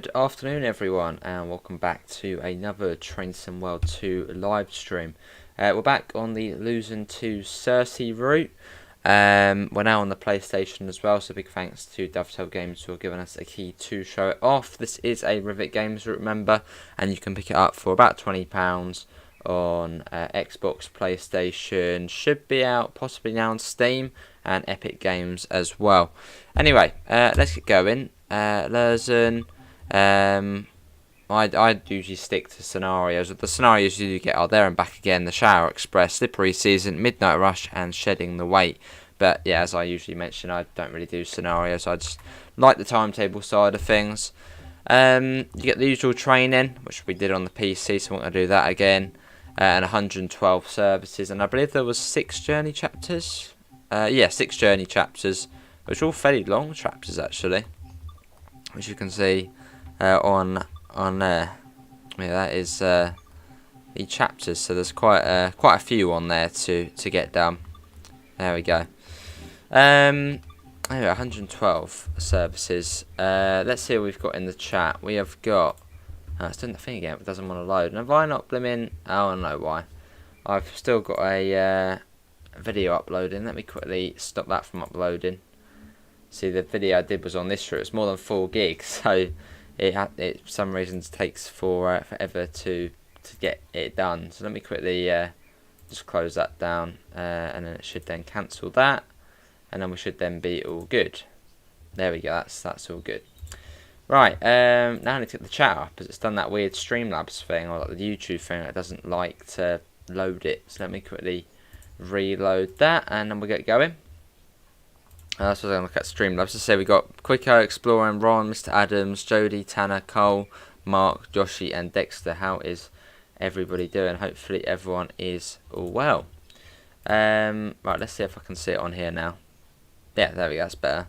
Good afternoon everyone, and welcome back to another Train Sim World 2 live stream. We're back on the Luzern to Sursee route. We're now on the PlayStation as well, so big thanks to Dovetail Games for giving us a key to show it off. This is a Rivet Games route, remember, and you can pick it up for about £20 on Xbox, PlayStation, should be out possibly now on Steam, and Epic Games as well. Anyway, let's get going. Luzern. I'd usually stick to scenarios. The scenarios you get are There and Back Again, The Shower Express, Slippery Season, Midnight Rush, and Shedding the Weight. But yeah, as I usually mention, I don't really do scenarios. I just like the timetable side of things. You get the usual training, which we did on the PC, so I'm going to do that again. And 112 services, and I believe there was 6 journey chapters. 6 journey chapters, which are all fairly long chapters actually, which you can see on there. Yeah, that is the chapters. So there's quite a few on there to get done. There we go. Anyway, 112 services. Let's see what we've got in the chat. We have got. It's doing the thing again. It doesn't want to load. And have I not blimmin'? Oh, I know why. I've still got a video uploading. Let me quickly stop that from uploading. See, the video I did was on this route. It's more than 4 gigs, so it for some reasons takes forever to get it done. So let me quickly just close that down, and then it should then cancel that, and then we should then be all good. There we go. That's all good. Right. Now I need to get the chat up, because it's done that weird Streamlabs thing, or like the YouTube thing. It doesn't like to load it. So let me quickly reload that, and then we'll get going. So I'm going to look at Streamlabs. Let's say we got Quicko, Exploring, Ron, Mr. Adams, Jody, Tanner, Cole, Mark, Joshy, and Dexter. How is everybody doing? Hopefully everyone is all well. Right, let's see if I can see it on here now. Yeah, there we go. That's better.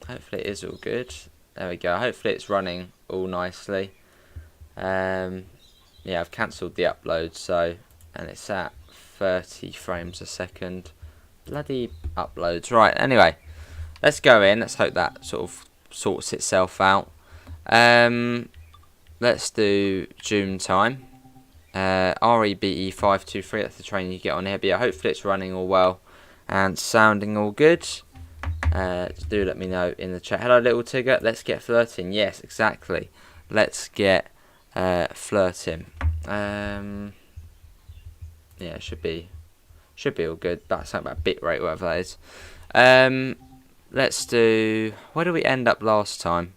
Hopefully it is all good. There we go. Hopefully it's running all nicely. Yeah, I've cancelled the upload, so, and it's at 30 frames a second. Bloody uploads. Right, anyway, let's go in. Let's hope that sort of sorts itself out. Let's do June time. REBE523, that's the train you get on here. But yeah, hopefully it's running all well and sounding all good. Do let me know in the chat. Hello, little Tigger. Let's get flirting. Yes, exactly. Let's get flirting. Yeah, it should be all good. That's something about bit rate, whatever that is. Let's do. Where did we end up last time?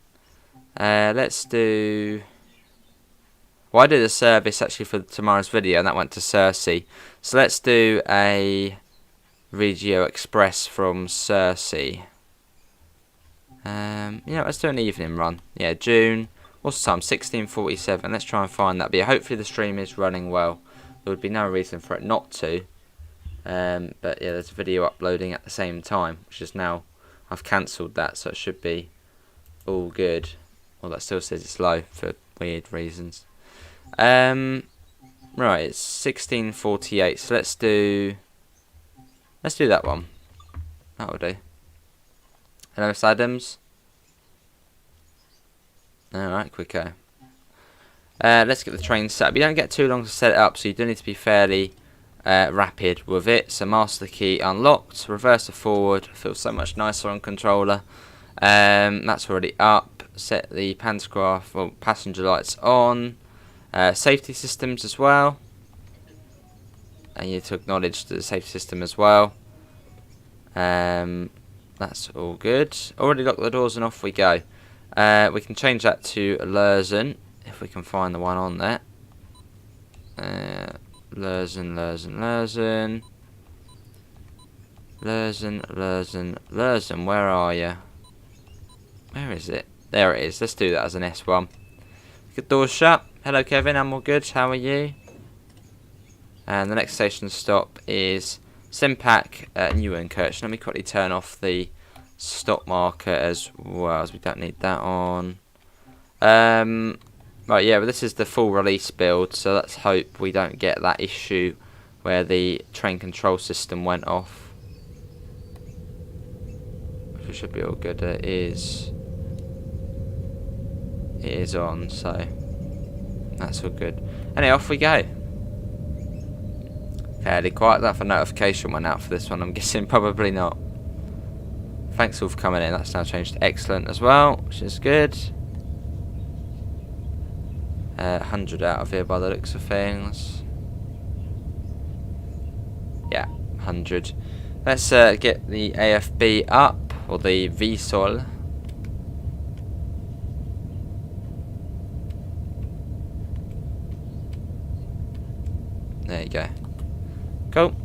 Let's do. Well, I did a service actually for tomorrow's video, and that went to Sursee. So let's do a Regio Express from Sursee. Let's do an evening run. Yeah, June. What's the time? 16:47. Let's try and find that. But yeah, hopefully the stream is running well. There would be no reason for it not to. But yeah, there's a video uploading at the same time, which is now, I've cancelled that, so it should be all good. Well, that still says it's low for weird reasons. Right, it's 16:48, so let's do that one. That'll do. Hello, Miss Adams. Alright, Quicko. Let's get the train set up. You don't get too long to set it up, so you do need to be fairly rapid with it. So master key unlocked, reverse to forward, feels so much nicer on controller. That's already up. Set the pantograph, well, passenger lights on. Safety systems as well. And you need to acknowledge the safety system as well. That's all good. Already locked the doors and off we go. We can change that to Luzern, if we can find the one on there. Luzern. Where are you? Where is it? There it is. Let's do that as an S1. Good, doors shut. Hello, Kevin. I'm all good. How are you? And the next station stop is Simpak, Neuenkirch. Let me quickly turn off the stop marker as well, as we don't need that on. Right, yeah, but this is the full release build, so let's hope we don't get that issue where the train control system went off. we should be all good. It is on, so that's all good. Anyway, off we go. Fairly quiet. That if a notification went out for this one, I'm guessing probably not. Thanks all for coming in. That's now changed to excellent as well, which is good. 100 out of here by the looks of things. Yeah, 100. Let's get the AFB up, or the VSOL. There you go. Cool.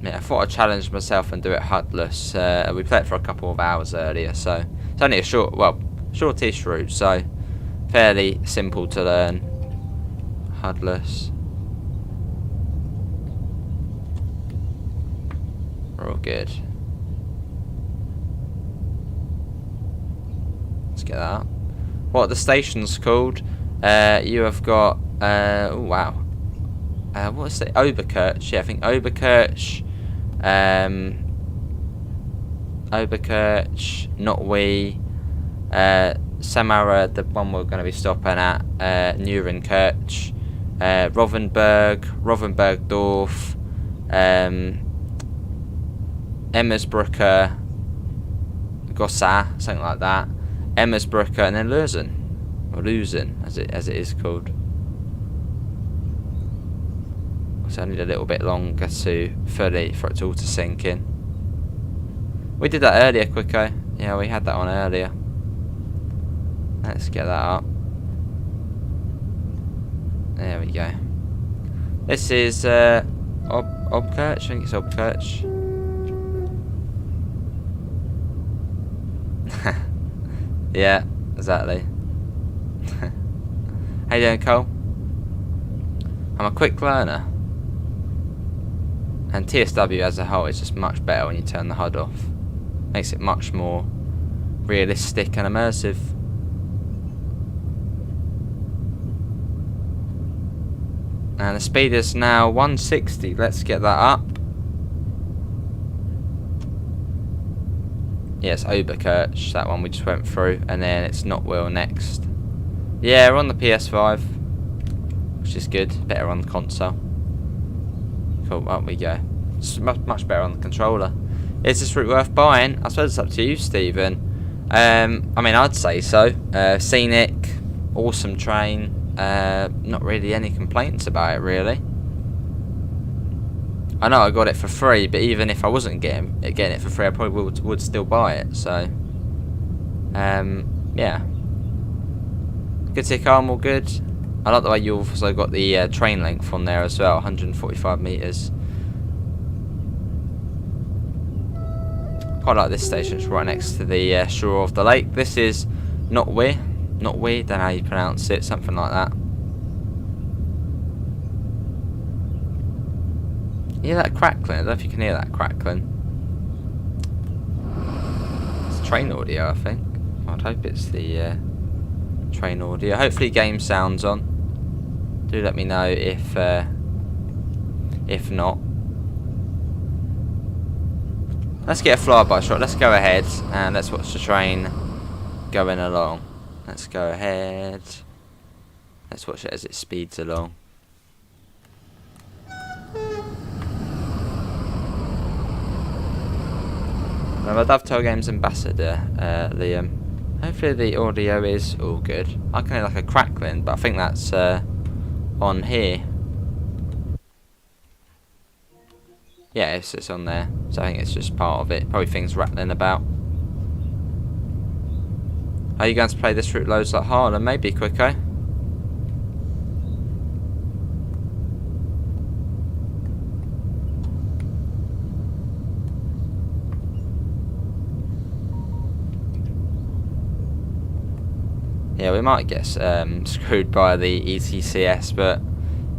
Yeah, I thought I'd challenge myself and do it HUDless. We played for a couple of hours earlier, so it's only a shortish route, so fairly simple to learn. HUDless. We're all good. Let's get that up. What are the stations called? You have got oh wow. What's it? Oberkirch. Yeah, I think Oberkirch. Oberkirch, Notwe, Samara, the one we're going to be stopping at, Neurenkirch, Rovensbergdorf, Emmersbrücke, Gossa, something like that, Emmersbrücke, and then Luzern, or Luzern as it is called. So I need a little bit longer for it all to sink in. We did that earlier, Quicko. Yeah, we had that on earlier. Let's get that up. There we go. This is Obkirch. I think it's Obkirch. Yeah, exactly. How you doing, Cole? I'm a quick learner. And TSW as a whole is just much better when you turn the HUD off. Makes it much more realistic and immersive. And the speed is now 160. Let's get that up. Yes, Oberkirch, that one we just went through. And then it's Notwell next. Yeah, we're on the PS5. Which is good. Better on the console. Cool, up we go. It's much better on the controller. Is this route worth buying? I suppose it's up to you, Stephen. I mean, I'd say so. Scenic, awesome train. Not really any complaints about it, really. I know I got it for free, but even if I wasn't getting it for free, I probably would still buy it. So, yeah. Good tick arm, all good. I like the way you've also got the train length on there as well, 145 metres. Quite like this station, it's right next to the shore of the lake. This is Notwe, don't know how you pronounce it, something like that. You hear that crackling? I don't know if you can hear that crackling. It's train audio, I think. I'd hope it's the train audio. Hopefully game sound's on. Do let me know if not. Let's get a flyby shot. Let's go ahead and let's watch the train going along. Let's go ahead. Let's watch it as it speeds along. I'm a Dovetail Games ambassador, Liam. Hopefully the audio is all good. I can hear like a crackling, but I think that's on here. Yeah, it's on there. So I think it's just part of it. Probably things rattling about. Are you going to play this route loads like Harlem? Maybe, Quicko. Yeah, we might get screwed by the ETCS, but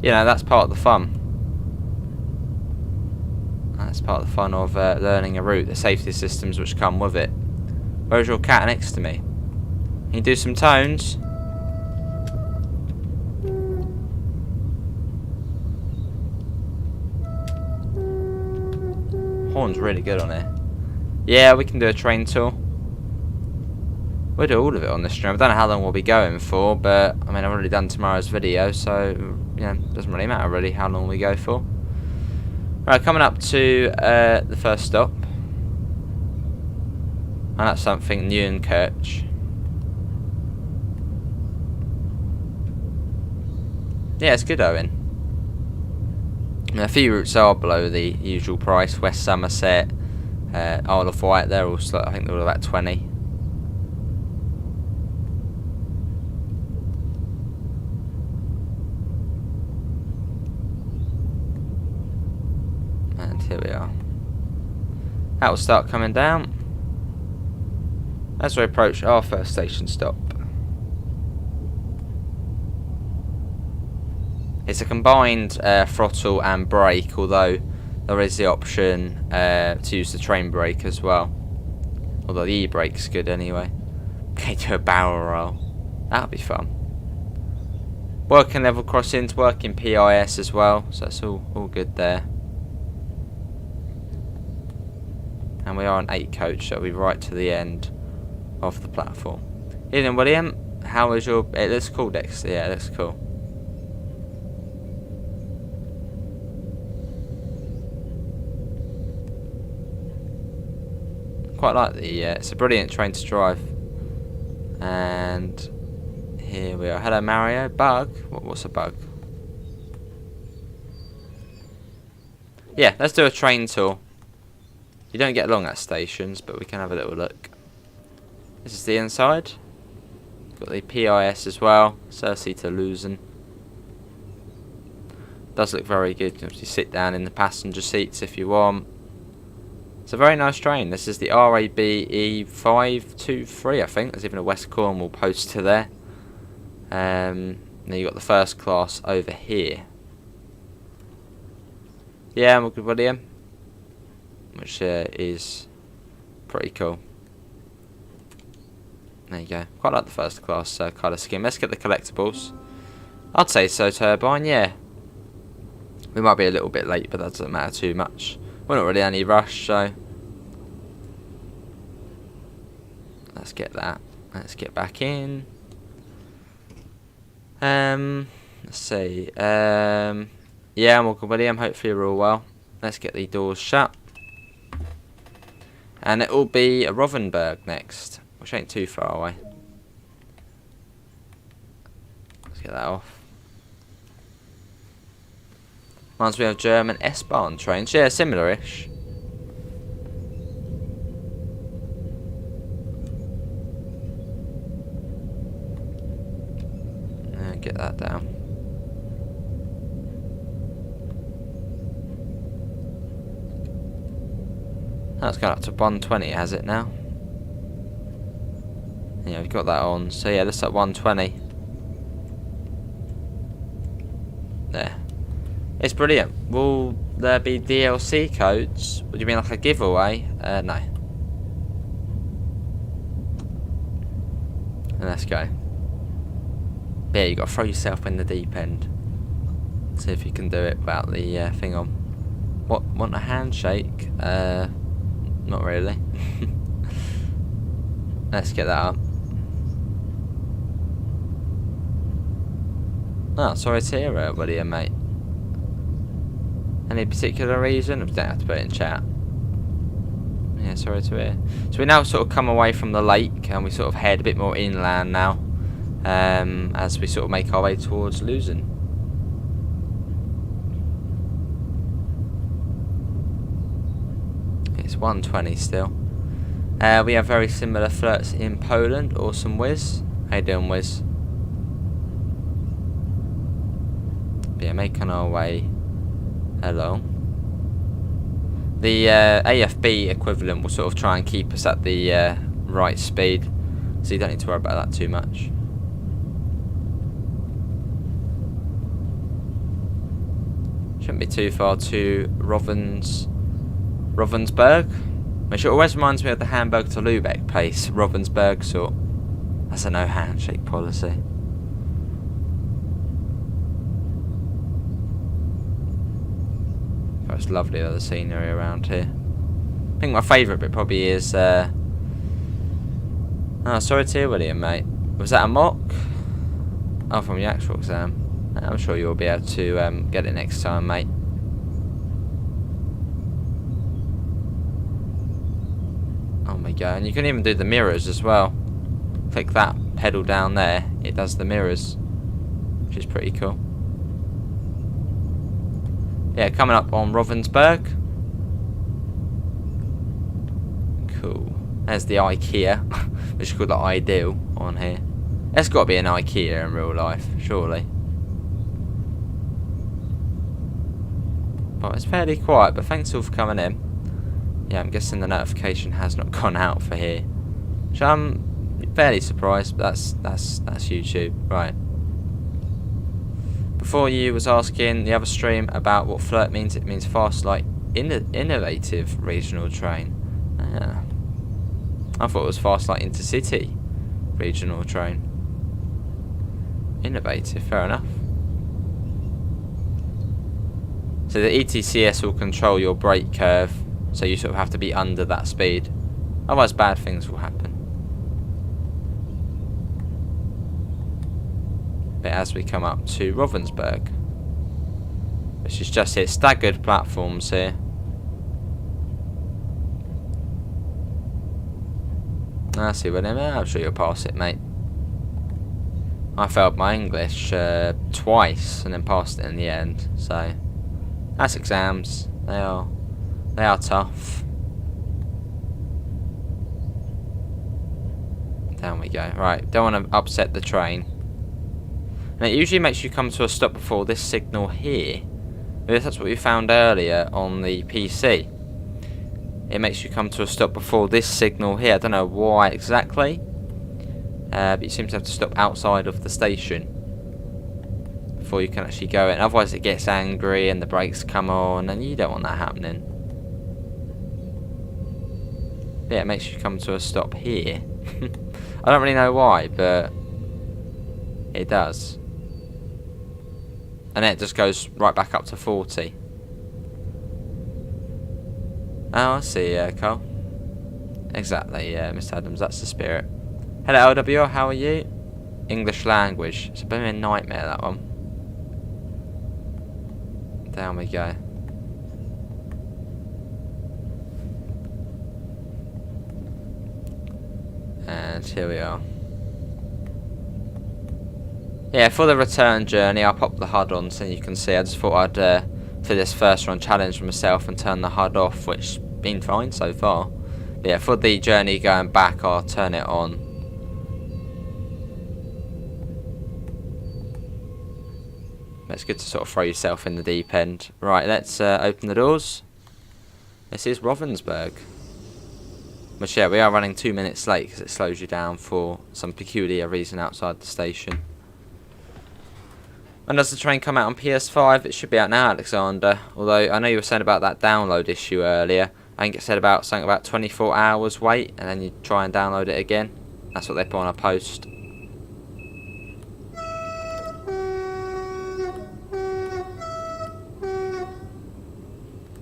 you know, that's part of the fun. That's part of the fun of learning a route, the safety systems which come with it. Where's your cat next to me? Can you do some tones? Horn's really good on it. Yeah, we can do a train tour. We'll do all of it on this stream. I don't know how long we'll be going for, but I mean, I've already done tomorrow's video, so you know, it doesn't really matter really how long we go for. Right, coming up to the first stop, and that's something new in Kirch. Yeah, it's good, Owen. And a few routes are below the usual price. West Somerset, Isle of Wight, they're all, I think they're all about 20. And here we are. That will start coming down as we approach our first station stop. It's a combined throttle and brake, although there is the option to use the train brake as well. Although the e-brake's good anyway. Okay, do a barrel roll. That'll be fun. Working level crossings, working PIS as well, so that's all good there. And we are an 8 coach, so we'll be right to the end of the platform. Evening, William. How is your... It looks cool, Dexter. Yeah, it looks cool. Quite like the... it's a brilliant train to drive. And here we are. Hello, Mario. Bug? What's a bug? Yeah, let's do a train tour. You don't get long at stations, but we can have a little look. This is the inside. Got the PIS as well. Sursee to Luzern. Does look very good. You can actually sit down in the passenger seats if you want. It's a very nice train. This is the RABE 523, I think. There's even a West Cornwall poster there. Then you got the first class over here. Yeah, I'm good, William. Which is pretty cool. There you go. Quite like the first class colour scheme. Let's get the collectibles. I'd say so, Turbine, yeah. We might be a little bit late, but that doesn't matter too much. We're not really any rush, so let's get that. Let's get back in. Let's see. Yeah, I'm all good, William. Hopefully you're all well. Let's get the doors shut. And it will be a Rothenburg next, which ain't too far away. Let's get that off. Reminds me of German S-Bahn trains. Yeah, similar-ish. Get that down. That's gone up to 120, has it now? Yeah, we've got that on. So yeah, that's at 120. There. It's brilliant. Will there be DLC codes? Would you mean like a giveaway? No. And let's go. Yeah, you got to throw yourself in the deep end. See if you can do it without the thing on. What? Want a handshake? Not really. Let's get that up. Oh, sorry to hear it, buddy, mate. Any particular reason? You don't have to put it in chat. Yeah, sorry to hear. So we now sort of come away from the lake and we sort of head a bit more inland now. As we sort of make our way towards Luzern. It's 120 still. We have very similar flirts in Poland. Awesome, Wiz. How you doing, Wiz? But yeah, making our way along. The AFB equivalent will sort of try and keep us at the right speed, so you don't need to worry about that too much. Shouldn't be too far to Ravensburg, which always reminds me of the Hamburg to Lübeck place. Ravensburg, so that's a no handshake policy. Oh, it's lovely though, the scenery around here. I think my favourite bit probably is... oh, sorry to hear, William, mate. Was that a mock? Oh, from your actual exam. I'm sure you'll be able to get it next time, mate. Oh my god, and you can even do the mirrors as well. Click that pedal down there, it does the mirrors, which is pretty cool. Yeah, coming up on Ravensburg. Cool. There's the IKEA, which is called the Ideal on here. There's got to be an IKEA in real life, surely. But it's fairly quiet, but thanks all for coming in. Yeah, I'm guessing the notification has not gone out for here. Which I'm fairly surprised, but that's YouTube. Right. Before you was asking the other stream about what flirt means, it means fast, like innovative regional train. Yeah. I thought it was fast, like intercity regional train. Innovative, fair enough. So the ETCS will control your brake curve, so you sort of have to be under that speed. Otherwise bad things will happen. But as we come up to Ravensburg, which is just here, staggered platforms here. I see what I mean. I'm sure you'll pass it, mate. I failed my English twice and then passed it in the end. So that's exams. They are tough. Down we go. Right, don't want to upset the train. And it usually makes you come to a stop before this signal here. That's what we found earlier on the PC. It makes you come to a stop before this signal here. I don't know why exactly. But you seem to have to stop outside of the station before you can actually go in. Otherwise it gets angry and the brakes come on, and you don't want that happening. But yeah, it makes you come to a stop here. I don't really know why, but it does. And then it just goes right back up to 40. Oh, I see, Carl. Exactly, yeah, Mr. Adams, that's the spirit. Hello, LWR, how are you? English language. It's a bit of a nightmare, that one. Down we go. And here we are. Yeah, for the return journey, I'll pop the HUD on so you can see. I just thought I'd, for this first run, challenge myself and turn the HUD off, which been fine so far. But yeah, for the journey going back, I'll turn it on. It's good to sort of throw yourself in the deep end. Right, let's open the doors. This is Ravensburg. But yeah, we are running 2 minutes late because it slows you down for some peculiar reason outside the station. When does the train come out on PS5? It should be out now, Alexander. Although I know you were saying about that download issue earlier. I think it said about something about 24 hours wait, and then you try and download it again. That's what they put on a post.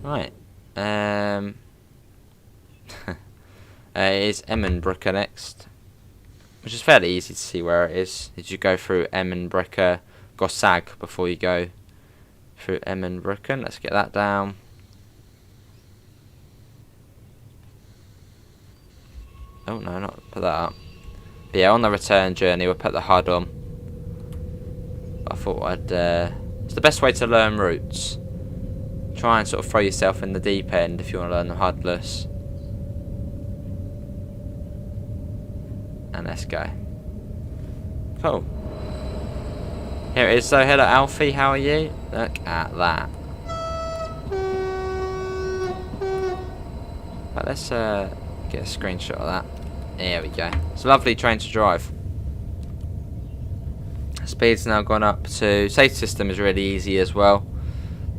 Right. It is Emmenbrücke next, which is fairly easy to see where it is. Did you go through Emmenbrücke Gossag before you go through Emmenbrücke? Let's get that down. Oh no, not put that up. But yeah, on the return journey we'll put the HUD on. I thought I'd it's the best way to learn routes. Try and sort of throw yourself in the deep end if you want to learn them HUDless. And let's go. Cool. Here it is. So hello Alfie, how are you? Look at that. But let's get a screenshot of that. There we go. It's a lovely train to drive. Speed's now gone up to... Safety system is really easy as well.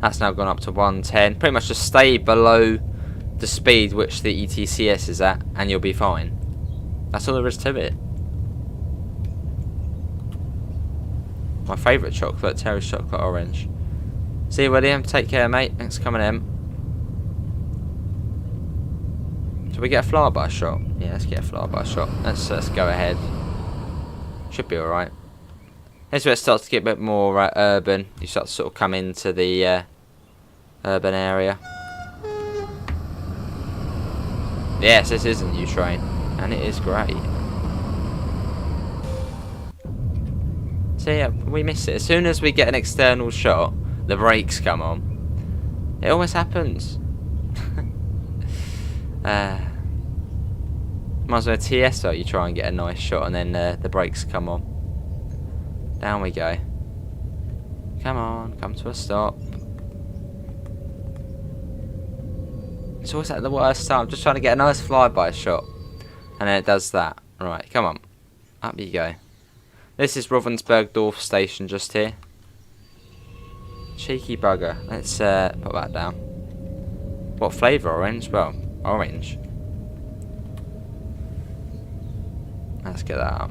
That's now gone up to 110. Pretty much just stay below the speed which the ETCS is at and you'll be fine. That's all there is to it. My favourite chocolate, Terry's chocolate orange. See you, William. Take care, mate. Thanks for coming in. Should we get a flyby shot? Yeah, let's get a flyby shot. Let's go ahead. Should be alright. This is where it starts to get a bit more urban. You start to sort of come into the urban area. Yes, this is a new train, and it is great. So yeah, we miss it. As soon as we get an external shot, the brakes come on. It always happens. Might as well TSO, you try and get a nice shot, and then the brakes come on. Down we go. Come on, come to a stop. It's always at the worst time. I'm just trying to get a nice flyby shot. And then it does that. Right, come on. Up you go. This is Ravensburg station just here. Cheeky bugger. Let's put that down. What flavour? Orange? Well, orange. Let's get that up.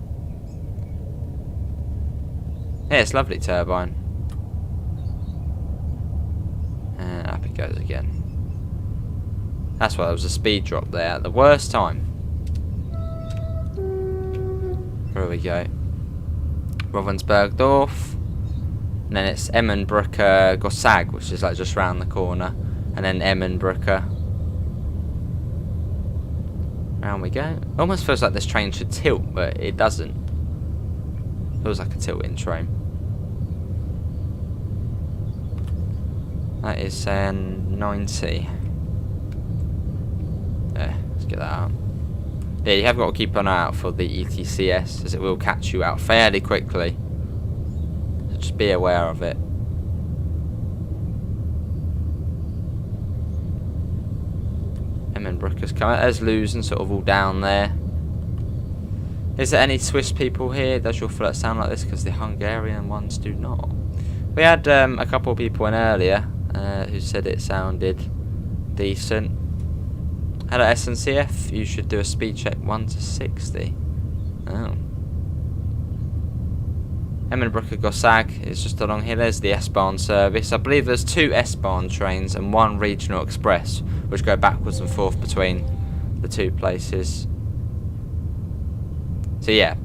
Yeah, it's lovely turbine. And up it goes again. That's why there was a speed drop there at the worst time. There we go. Ravensburg. And then it's Emmenbrücke Gossag, which is like just round the corner. And then Emmenbrücke. Round we go. Almost feels like this train should tilt, but it doesn't. Feels like a tilting train. That is 90. There, let's get that out. Yeah, you have got to keep an eye out for the ETCS, as it will catch you out fairly quickly. So just be aware of it. Emmenbrücke's coming. There's Luzern, sort of all down there. Is there any Swiss people here? Does your flirt sound like this? Because the Hungarian ones do not. We had a couple of people in earlier who said it sounded decent. Hello SNCF, you should do a speed check 1 to 60. Oh. Emmenbrücke Gossag is just along here. There's the S-Bahn service. I believe there's 2 S-Bahn trains and 1 regional express, which go backwards and forth between the 2 places. So yeah,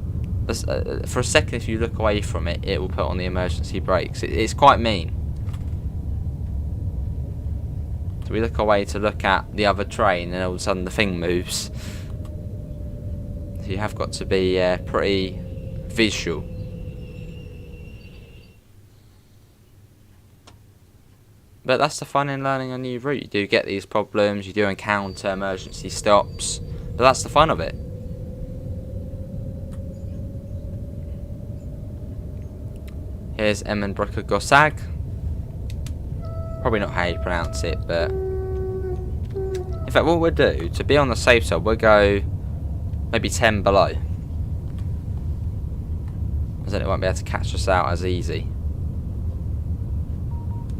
for a second if you look away from it, it will put on the emergency brakes. It's quite mean. So we look away to look at the other train, and all of a sudden the thing moves. So you have got to be pretty visual. But that's the fun in learning a new route. You do get these problems, you do encounter emergency stops, but that's the fun of it. Here's Emmenbrücke Gossag. Probably not how you pronounce it, but in fact what we'll do, to be on the safe side, we'll go maybe 10 below. As then it won't be able to catch us out as easy.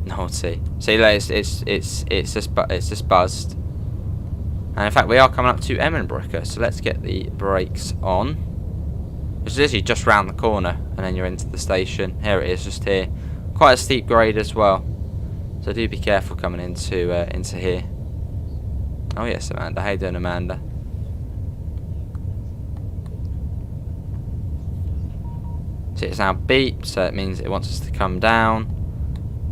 Naughty. See, it's just buzzed. And in fact we are coming up to Emmenbrücke, so let's get the brakes on. It's literally just round the corner, and then you're into the station. Here it is, just here. Quite a steep grade as well, so do be careful coming into here. Oh yes, Amanda. How you doing, Amanda? See, it's now beep, so it means it wants us to come down.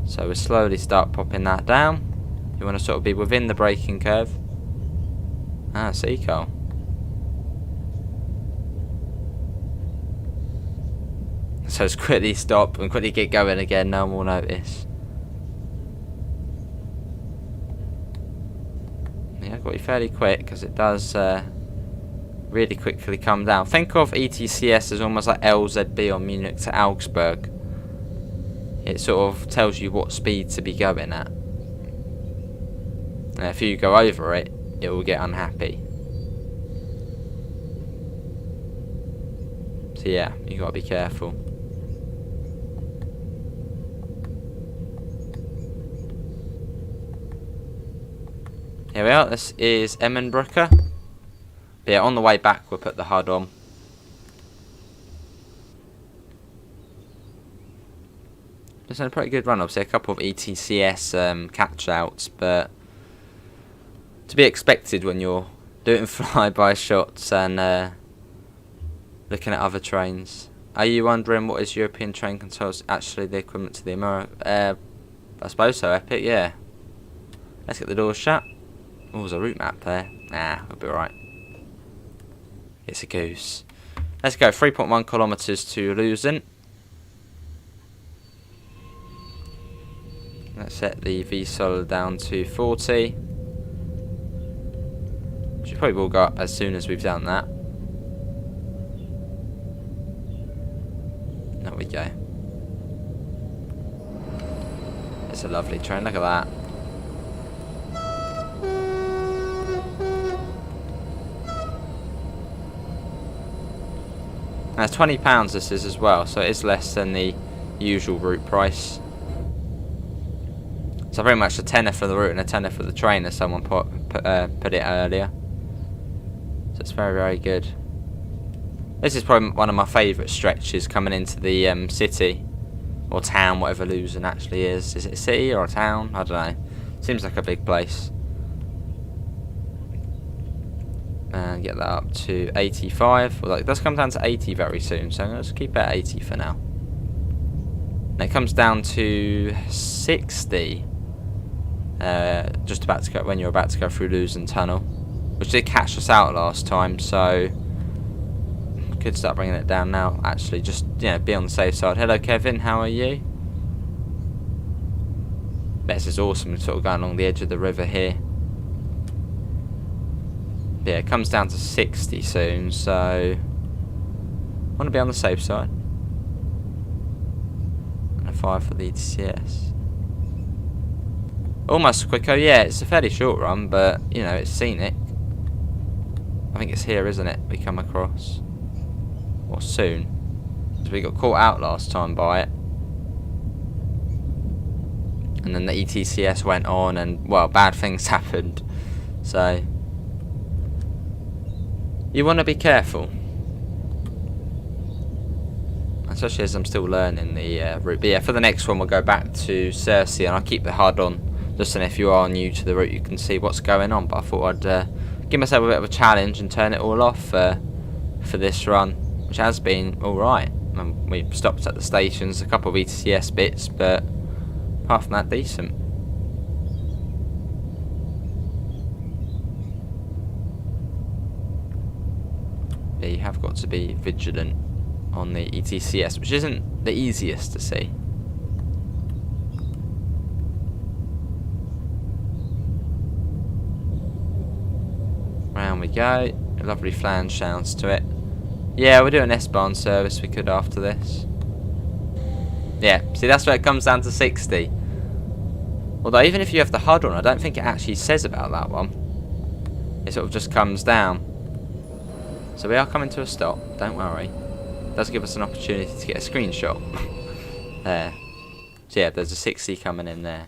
So we'll slowly start popping that down. You want to sort of be within the braking curve. Ah, see, Cole. So just quickly stop and quickly get going again, no one will notice. Yeah, I've got to be fairly quick because it does really quickly come down. Think of ETCS as almost like LZB on Munich to Augsburg. It sort of tells you what speed to be going at. And if you go over it, it will get unhappy. So yeah, you got to be careful. Here we are, this is Emmenbrücke. But yeah, on the way back we'll put the HUD on. It's a pretty good run, obviously a couple of ETCS catch outs, but to be expected when you're doing flyby shots and looking at other trains. Are you wondering what is European train controls actually the equivalent to the American? I suppose so, Epic, yeah. Let's get the doors shut. Oh, there's a route map there. Nah, we'll be alright. It's a goose. Let's go, 3.1 kilometres to Luzern. Let's set the VSOL down to 40. Which probably will go up as soon as we've done that. There we go. It's a lovely train, look at that. Now it's £20 this is as well, so it is less than the usual route price. So pretty much a tenner for the route and a tenner for the train, as someone put it earlier. So it's very, very good. This is probably one of my favourite stretches coming into the city. Or town, whatever Luzern actually is. Is it a city or a town? I don't know. Seems like a big place. And get that up to 85. Well, it does come down to 80 very soon, so I'm going to just keep it at 80 for now. And it comes down to 60. Just about to go, when you're about to go through Luzern Tunnel, which did catch us out last time, so could start bringing it down now. Actually, just be on the safe side. Hello, Kevin. How are you? This is awesome. Sort of going along the edge of the river here. Yeah, it comes down to 60 soon, so I want to be on the safe side. And a 5 for the ETCS. Almost quicker. Yeah, it's a fairly short run, but it's scenic. I think it's here, isn't it? We come across. Or soon. Because we got caught out last time by it. And then the ETCS went on and, well, bad things happened. So you want to be careful. Especially as I'm still learning the route. But yeah, for the next one we'll go back to Sursee and I'll keep the HUD on. Just so if you are new to the route you can see what's going on. But I thought I'd give myself a bit of a challenge and turn it all off for this run. Which has been alright. We've stopped at the stations, a couple of ETCS bits, but apart from that, decent. Yeah, you have got to be vigilant on the ETCS, which isn't the easiest to see. Round we go. A lovely flange sounds to it. Yeah, we're doing S-Bahn service, we could after this. Yeah, see that's where it comes down to 60. Although even if you have the HUD on, I don't think it actually says about that one. It sort of just comes down. So we are coming to a stop, don't worry. It does give us an opportunity to get a screenshot. There. So yeah, there's a 60 coming in there.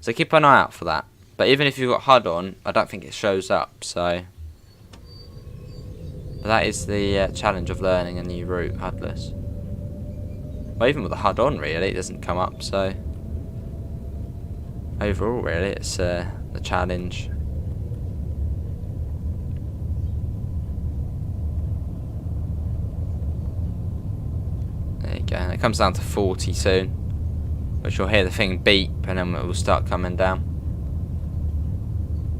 So keep an eye out for that. But even if you've got HUD on, I don't think it shows up, so... But that is the challenge of learning a new route, HUDless. Well, even with the HUD on, really, it doesn't come up, so... Overall, really, it's the challenge. There you go, and it comes down to 40 soon. Which you'll hear the thing beep, and then it will start coming down.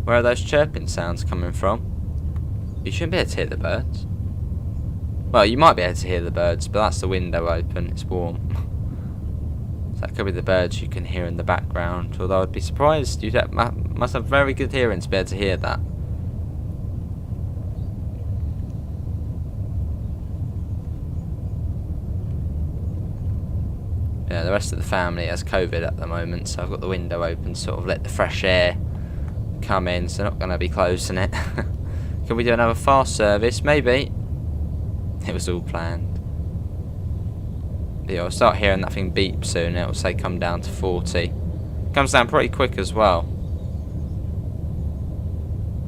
Where are those chirping sounds coming from? You shouldn't be able to hear the birds. Well, you might be able to hear the birds, but that's the window open, it's warm. So that could be the birds you can hear in the background, although I'd be surprised, you must have very good hearing to be able to hear that. Yeah, the rest of the family has COVID at the moment, so I've got the window open to sort of let the fresh air come in, so not going to be closing it. Can we do another fast service? Maybe. It was all planned. But yeah, I'll start hearing that thing beep soon. It'll say come down to 40. Comes down pretty quick as well.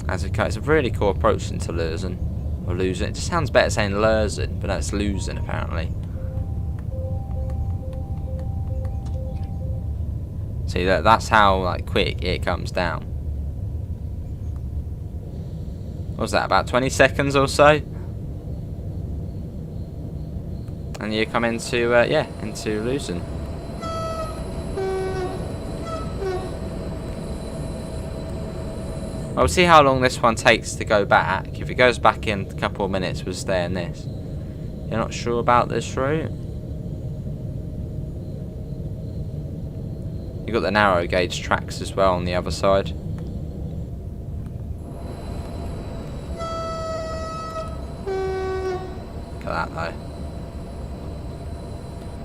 As it's a really cool approach into Luzern. Or Luzern. It just sounds better saying Luzern, but no, it's Luzern apparently. See, that's how quick it comes down. what was that, about 20 seconds or so? And you come into, into Luzern. We'll see how long this one takes to go back. If it goes back in a couple of minutes, we'll stay in this. You're not sure about this route? You've got the narrow gauge tracks as well on the other side. Look at that though.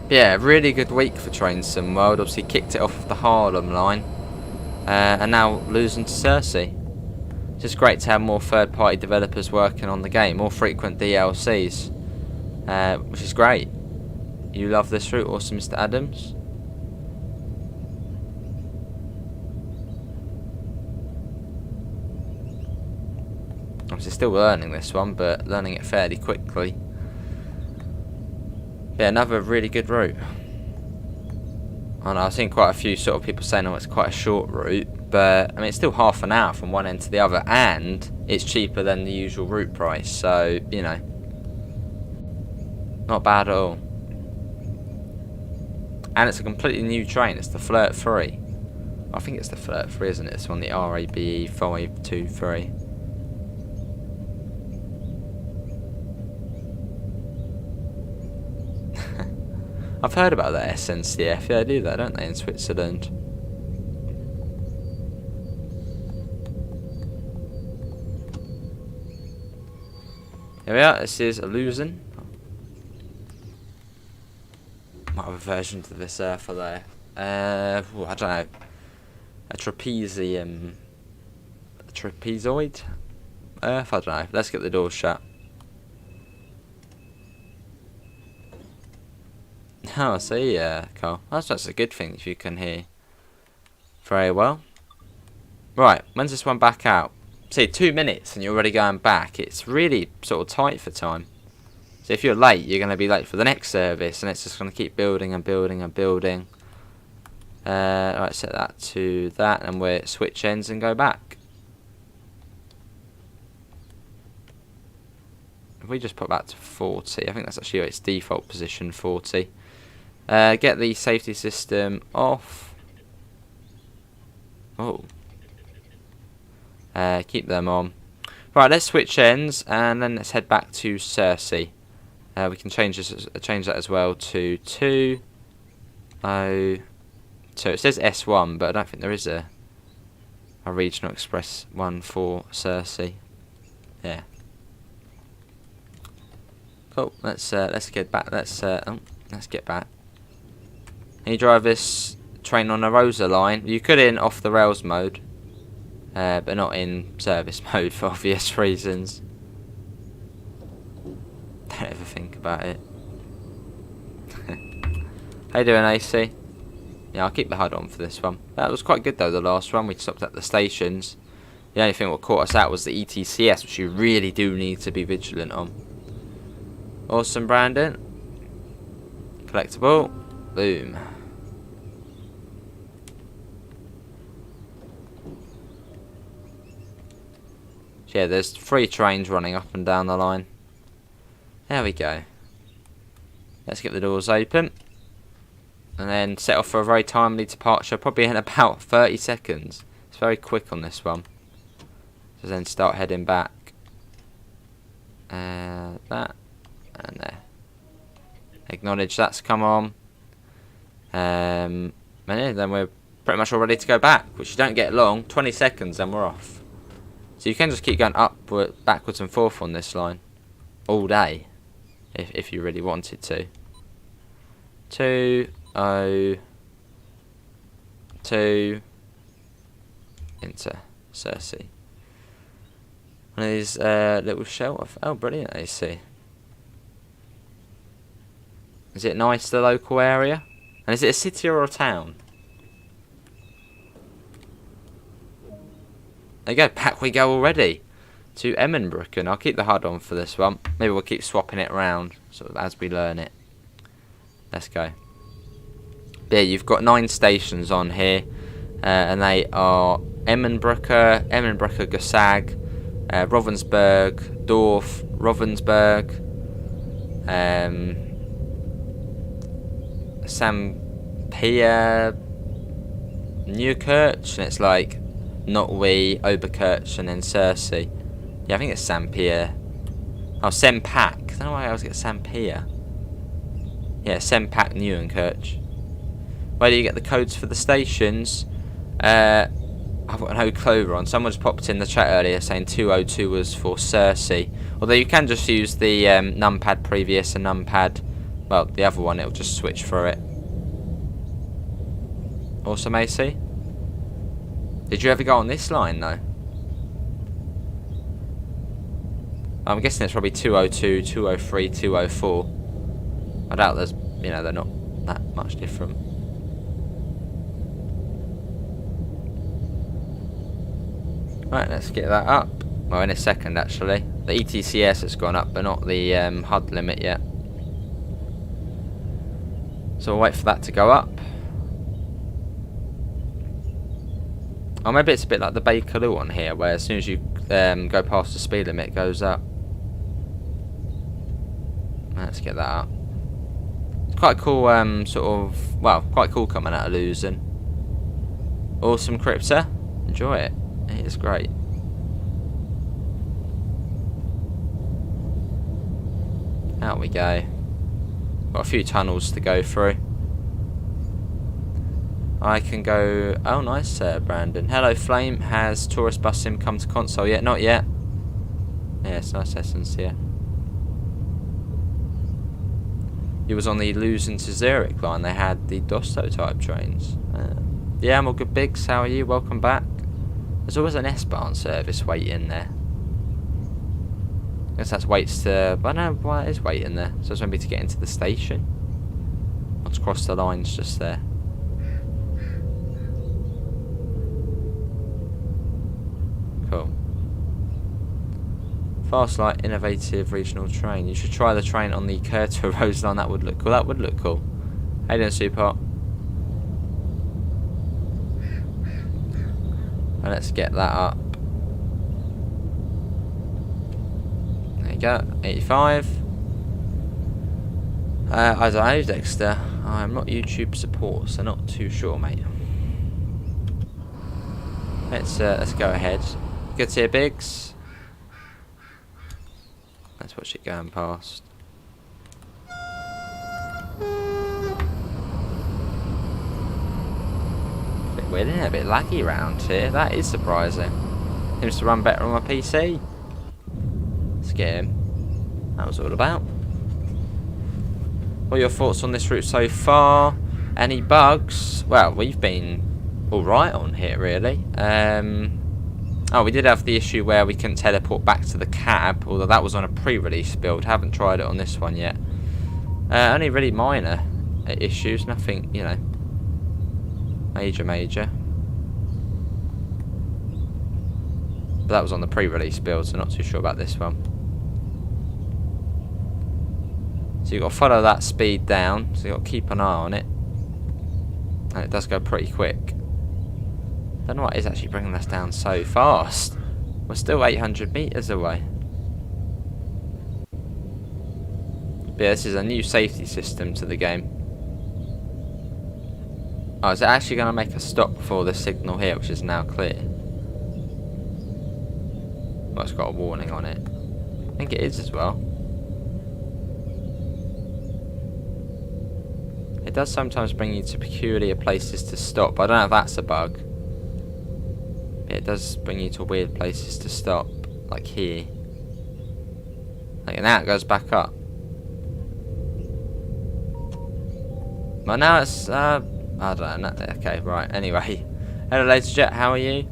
Yeah, really good week for Train Sim World. Obviously kicked it off the Harlem line. And now Luzern to Sursee. It's just great to have more third-party developers working on the game, more frequent DLCs, which is great. You love this route, also, Mr. Adams? Obviously still learning this one, but learning it fairly quickly. Yeah, another really good route. I know, I've seen quite a few sort of people saying, oh, it's quite a short route, but I mean, it's still half an hour from one end to the other, and it's cheaper than the usual route price, so, you know, not bad at all. And it's a completely new train, it's the Flirt 3. I think it's the Flirt 3, isn't it? It's on the RABE 523. I've heard about that SNCF. Yeah, they do that, don't they, in Switzerland? Here we are. This is Luzern. Might have a version to this for there. I don't know. A trapezium. A trapezoid? I don't know. Let's get the doors shut. Oh, I see, Carl. That's a good thing if you can hear very well. Right, when's this one back out? See, 2 minutes and you're already going back. It's really sort of tight for time. So if you're late, you're going to be late for the next service, and it's just going to keep building and building and building. Right, set that to that, and we'll switch ends and go back. If we just put that to 40, I think that's actually its default position, 40. Get the safety system off. Oh. Keep them on. Right, let's switch ends and then let's head back to Sursee. We can change that as well to 202. It says S1, but I don't think there is a regional express one for Sursee. Yeah. Cool. Let's get back. Let's get back. Can you drive this train on a Rosa line? You could in off the rails mode, but not in service mode for obvious reasons. Don't ever think about it. How you doing, AC? Yeah, I'll keep the HUD on for this one. That was quite good though, the last one. We stopped at the stations. The only thing what caught us out was the ETCS, which you really do need to be vigilant on. Awesome, Brandon. Collectible. Boom. So yeah, there's 3 trains running up and down the line. There we go. Let's get the doors open. And then set off for a very timely departure, probably in about 30 seconds. It's very quick on this one. So then start heading back. That. And there. Acknowledge that's come on. And yeah, then we're pretty much all ready to go back, which you don't get long. 20 seconds and we're off. So you can just keep going backwards and forth on this line all day, if you really wanted to. 202 into Sursee. One of these little shelter. Oh, brilliant, AC. Is it nice, the local area? And is it a city or a town? There you go, back we go already to Emmenbrücken. I'll keep the HUD on for this one. Maybe we'll keep swapping it around sort of as we learn it. Let's go. Yeah, you've got 9 stations on here, and they are Emmenbrücken, Gesag, Ravensburg, Dorf, Ravensburg, Sampia, Newkirch, and it's like Notwe, Oberkirch, and then Sursee. Yeah, I think it's Sampia. Oh, Sempak. I don't know why I always get Sampia. Yeah, Sempak, Newkirch. Where do you get the codes for the stations? I've got no clue on. Someone just popped in the chat earlier saying 202 was for Sursee. Although you can just use the numpad previous and numpad, well, the other one, it'll just switch through it. Awesome, AC. Did you ever go on this line though? I'm guessing it's probably 202, 203, 204. I doubt there's, you know, they're not that much different. Right, let's get that up. Well, in a second actually. The ETCS has gone up, but not the HUD limit yet. So we'll wait for that to go up. Oh, maybe it's a bit like the Bakerloo one here, where as soon as you go past the speed limit, it goes up. Let's get that up. It's quite cool, sort of, well, quite cool coming out of Luzern. Awesome Crypta. Enjoy it. It is great. Out we go. Got a few tunnels to go through. I can go... Oh, nice, Brandon. Hello, Flame. Has Tourist Bus Sim come to console yet? Not yet. Yeah, it's nice Essence here. He was on the Luzern to Zurich line. They had the Dosto type trains. Yeah, I'm all good, Biggs. How are you? Welcome back. There's always an S-Bahn service waiting there. I guess that's waits to... I don't know why it is waiting there. So it's maybe to get into the station. Once across the line's just there. Cool. Fast light, innovative regional train. You should try the train on the Curto Rose line. That would look cool. That would look cool. How you doing, Super? And let's get that up. There you go, 85. I don't know, Dexter. I'm not YouTube support, so not too sure, mate. Let's go ahead. Good to hear, Biggs. Let's watch it going past. Weird, isn't it? A bit laggy around here. That is surprising. Seems to run better on my PC. Let's get him. That was all about. What are your thoughts on this route so far? Any bugs? Well, we've been alright on here, really. Oh, we did have the issue where we couldn't teleport back to the cab, although that was on a pre-release build. Haven't tried it on this one yet. Only really minor issues. Nothing, you know, major. But that was on the pre-release build, so not too sure about this one. So you've got to follow that speed down, so you've got to keep an eye on it. And it does go pretty quick. Don't know what is actually bringing us down so fast. We're still 800 meters away. But yeah, this is a new safety system to the game. Oh, is it actually going to make a stop before the signal here, which is now clear? Well, it's got a warning on it. I think it is as well. It does sometimes bring you to peculiar places to stop. I don't know if that's a bug. It does bring you to weird places to stop, like here. Like now it goes back up. But now it's I don't know. Okay, right. Anyway, hello, ladies and gents. How are you?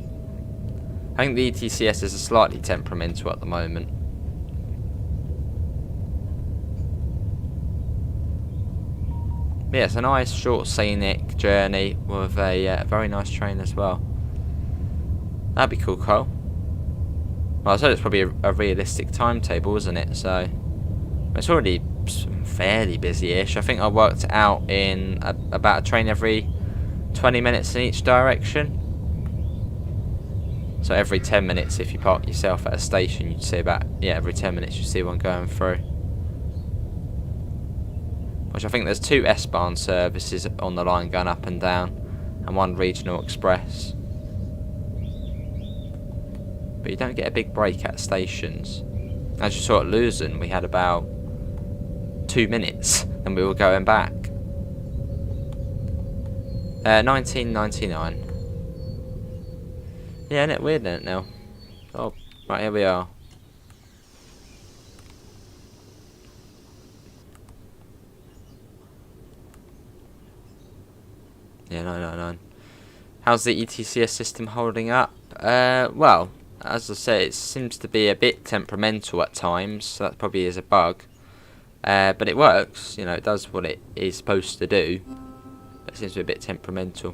I think the ETCS is a slightly temperamental at the moment. But yeah, it's a nice, short, scenic journey with a very nice train as well. That'd be cool, Cole. Well, I said it's probably a realistic timetable, isn't it? So it's already fairly busy-ish. I think I worked out in about a train every 20 minutes in each direction. So every 10 minutes, if you park yourself at a station, you'd see about, yeah, every 10 minutes you see one going through. Which I think there's 2 S-Bahn services on the line going up and down, and 1 regional express. But you don't get a big break at stations. As you saw at Luzern, we had about 2 minutes, and we were going back. 1999. Yeah, isn't it weird, isn't it, now? Oh, right, here we are. Yeah, 999. How's the ETCS system holding up? Well, as I say, it seems to be a bit temperamental at times, so that probably is a bug. But it works, you know, it does what it is supposed to do. But it seems to be a bit temperamental.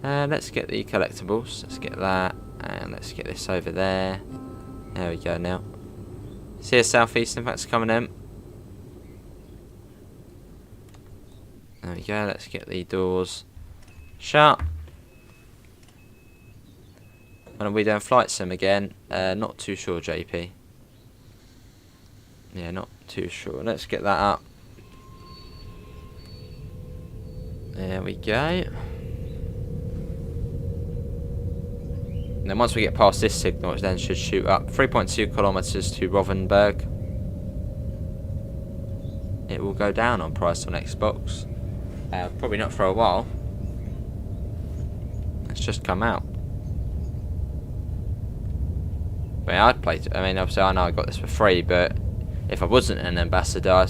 Let's get the collectibles. Let's get that, and let's get this over there. There we go now. See a southeastern fax coming in. There we go. Let's get the doors shut. And are we doing flight sim again? Not too sure, JP. Yeah, not too sure. Let's get that up. There we go. And then once we get past this signal, it then should shoot up 3.2 kilometers to Rothenburg. It will go down on price on Xbox. Probably not for a while. It's just come out. But yeah, I'd play it. I mean, obviously I know I got this for free, but if I wasn't an ambassador, I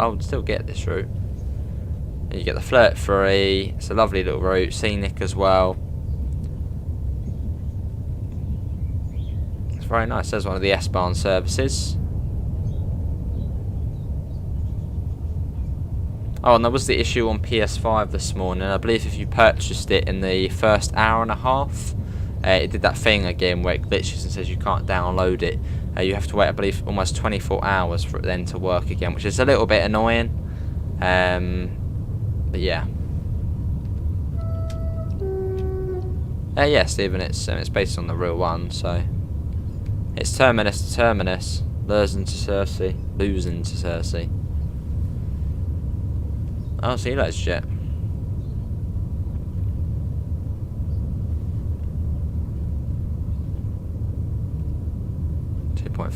would still get this route. And you get the flirt free. It's a lovely little route, scenic as well. It's very nice. There's one of the S-Bahn services. Oh, and there was the issue on PS5 this morning. I believe if you purchased it in the first hour and a half, it did that thing again where it glitches and says you can't download it. You have to wait, I believe, almost 24 hours for it then to work again, which is a little bit annoying. But yeah. Yeah, Stephen, it's based on the real one, so it's terminus to terminus, Luzern to Sursee, Luzern to Sursee. I'll see you later, Jet.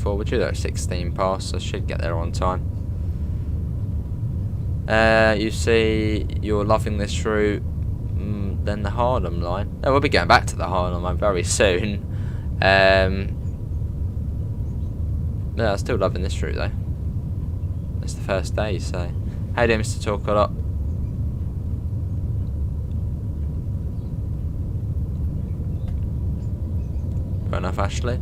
Would you? That's 16 past, so I should get there on time. You see, you're loving this route. Then the Harlem line. Oh, we'll be going back to the Harlem line very soon. Yeah, I'm still loving this route though. It's the first day, so. How you doing, Mr. Talk a Lot? Fair enough, Ashley.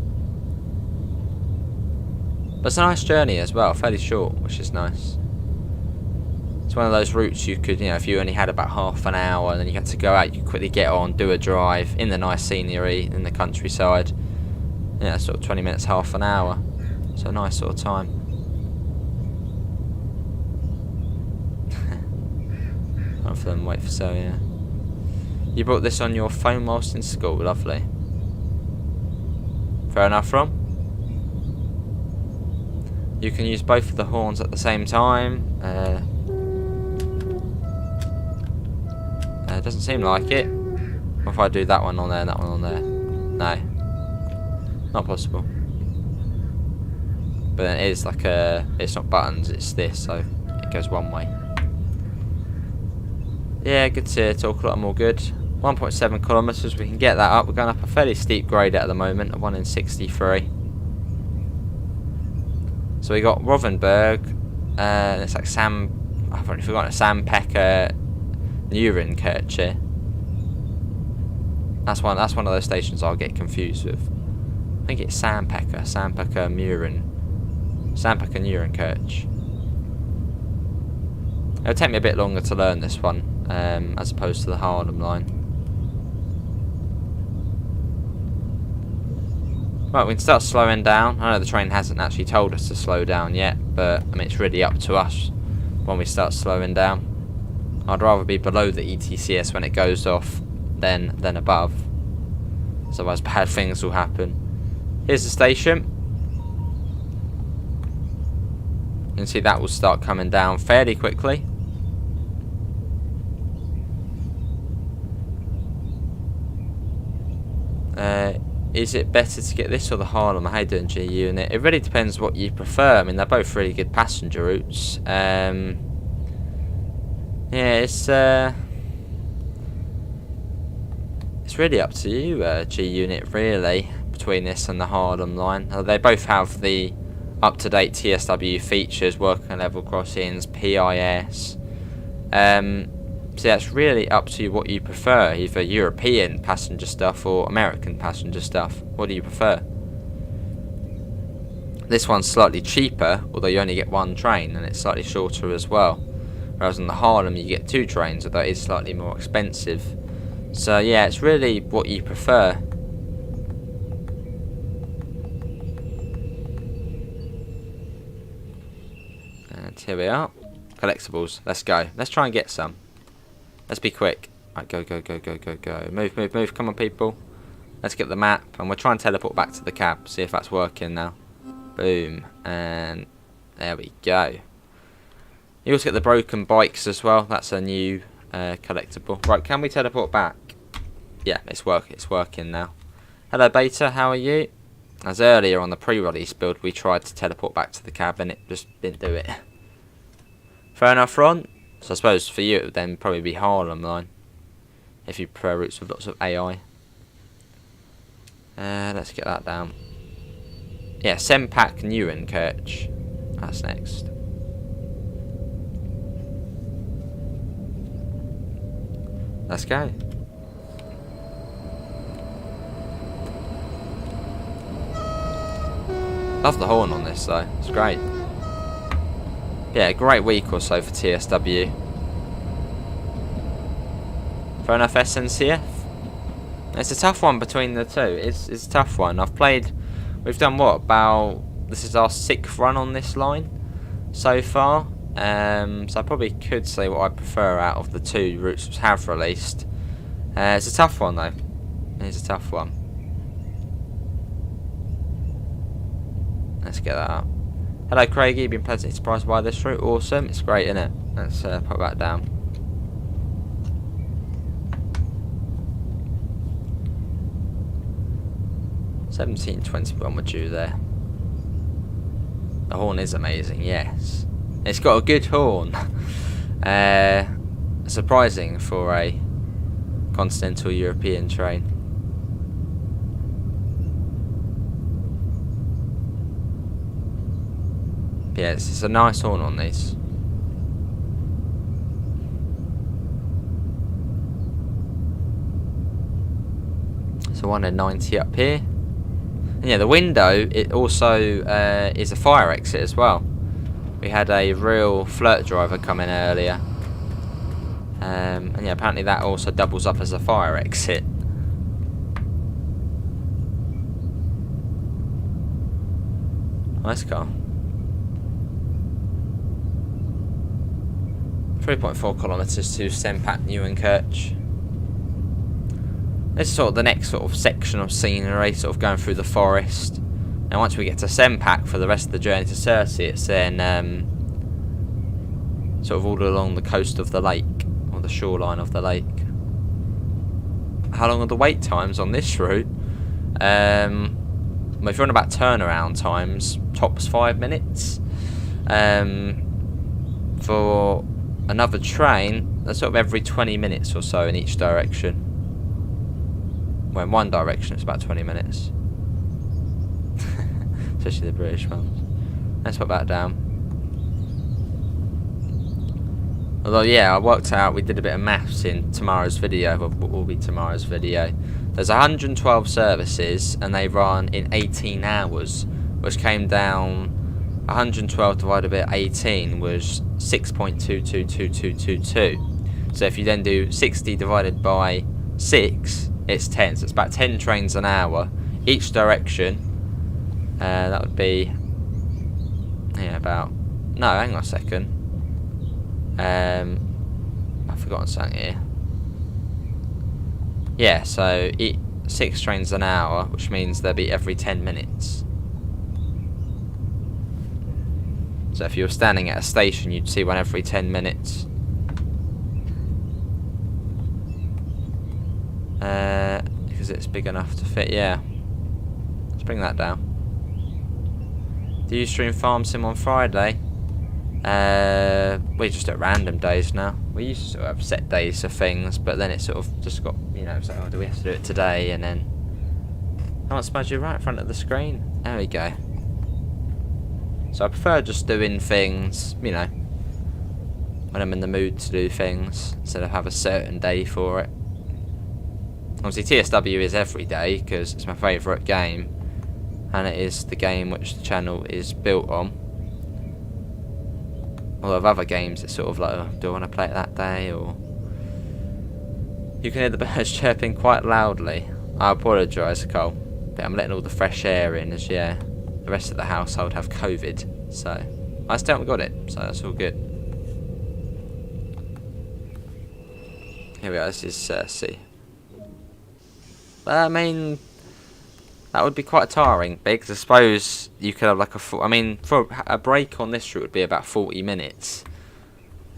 But it's a nice journey as well, fairly short, which is nice. It's one of those routes you could, you know, if you only had about half an hour and then you had to go out, you quickly get on, do a drive in the nice scenery in the countryside. Yeah, sort of 20 minutes, half an hour. So a nice sort of time. One for them, wait for so, yeah. You brought this on your phone whilst in school, lovely. Fair enough, Ron. You can use both of the horns at the same time. It doesn't seem like it. What if I do that one on there and that one on there? No. Not possible. But then it is like a... It's not buttons, it's this, so it goes one way. Yeah, good to talk a lot. I'm all good. 1.7 kilometers, we can get that up. We're going up a fairly steep grade at the moment, a 1 in 63. So we got Rothenburg, it's like I've already forgotten, Sandpecker, Neurenkirche. That's one of those stations I'll get confused with. I think it's Sandpecker, Neurenkirche. It'll take me a bit longer to learn this one, as opposed to the Harlem line. Right, we can start slowing down. I know the train hasn't actually told us to slow down yet, but I mean it's really up to us when we start slowing down. I'd rather be below the ETCS when it goes off than above. otherwise bad things will happen. Here's the station. You can see that will start coming down fairly quickly. Is it better to get this or the Harlem? How you doing, G Unit? It really depends what you prefer. I mean, they're both really good passenger routes. Yeah, it's really up to you, G Unit, really, between this and the Harlem line. They both have the up-to-date TSW features, working level crossings, PIS. So that's really up to you what you prefer, either European passenger stuff or American passenger stuff. What do you prefer? This one's slightly cheaper, although you only get one train, and it's slightly shorter as well. Whereas in the Harlem you get two trains, although it is slightly more expensive. So yeah, it's really what you prefer. And here we are. Collectibles. Let's go. Let's try and get some. Let's be quick. Right, go, go, go, go, go, go. Move, move, move. Come on, people. Let's get the map. And we'll try and teleport back to the cab. See if that's working now. Boom. And there we go. You also get the broken bikes as well. That's a new collectible. Right, can we teleport back? Yeah, it's working now. Hello, Beta. How are you? As earlier on the pre-release build, we tried to teleport back to the cab and it just didn't do it. Fair enough, Ron. So I suppose for you it would then probably be Harlem line, if you prefer routes with lots of AI. Let's get that down. Yeah, Sempak Nieuwenkirch. That's next. Let's go. Love the horn on this though, it's great. Yeah, great week or so for TSW. Fair enough, SNCF. It's a tough one between the two. It's a tough one. We've done what, this is our 6th run on this line so far. So I probably could say what I prefer out of the two routes which have released. It's a tough one though. It's a tough one. Let's get that up. Hello Craigie, you've been pleasantly surprised by this route. Awesome, it's great, isn't it? Let's put that down. $17.21 we're due there. The horn is amazing, yes. It's got a good horn. Surprising for a continental European train. Yeah, it's a nice horn on these. So 190 up here. And yeah, the window, it also is a fire exit as well. We had a real flirt driver come in earlier. And yeah, apparently that also doubles up as a fire exit. Nice car. 3.4 kilometres to Sempak Nieuwenkirch. This is sort of the next sort of section of scenery, sort of going through the forest. And once we get to Sempak for the rest of the journey to Sursee, it's then sort of all along the coast of the lake, or the shoreline of the lake. How long are the wait times on this route? Well, if you're on about turnaround times, tops 5 minutes. For another train, that's sort of every 20 minutes or so in each direction. Well, in one direction it's about 20 minutes. Especially the British ones. Let's put that down. Although, yeah, I worked out, we did a bit of maths in tomorrow's video, what will be tomorrow's video. There's 112 services, and they run in 18 hours, which came down, 112 divided by 18 was 6.222222. So if you then do 60 divided by 6, it's 10. So it's about 10 trains an hour, each direction. That would be, yeah, about, no, hang on a second. I've forgotten something here. Yeah, so 6 trains an hour, which means they'll be every 10 minutes. So if you were standing at a station, you'd see one every 10 minutes. Because it's big enough to fit, yeah. Let's bring that down. Do you stream Farm Sim on Friday? We just at random days now. We used to sort of have set days for things, but then it sort of just got, you know, it's like, oh, do we have to do it today? And then I want to smudge you right in front of the screen. There we go. So I prefer just doing things, you know, when I'm in the mood to do things, instead of have a certain day for it. Obviously TSW is every day, because it's my favourite game, and it is the game which the channel is built on. Although with other games it's sort of like, oh, do I want to play it that day, or... You can hear the birds chirping quite loudly. I apologise, Cole, but I'm letting all the fresh air in, as yeah, the rest of the household have COVID, so I still haven't got it, so that's all good. Here we go, this is Sursee. I mean, that would be quite tiring, because I suppose you could have like a full, I mean, for a break on this route would be about 40 minutes.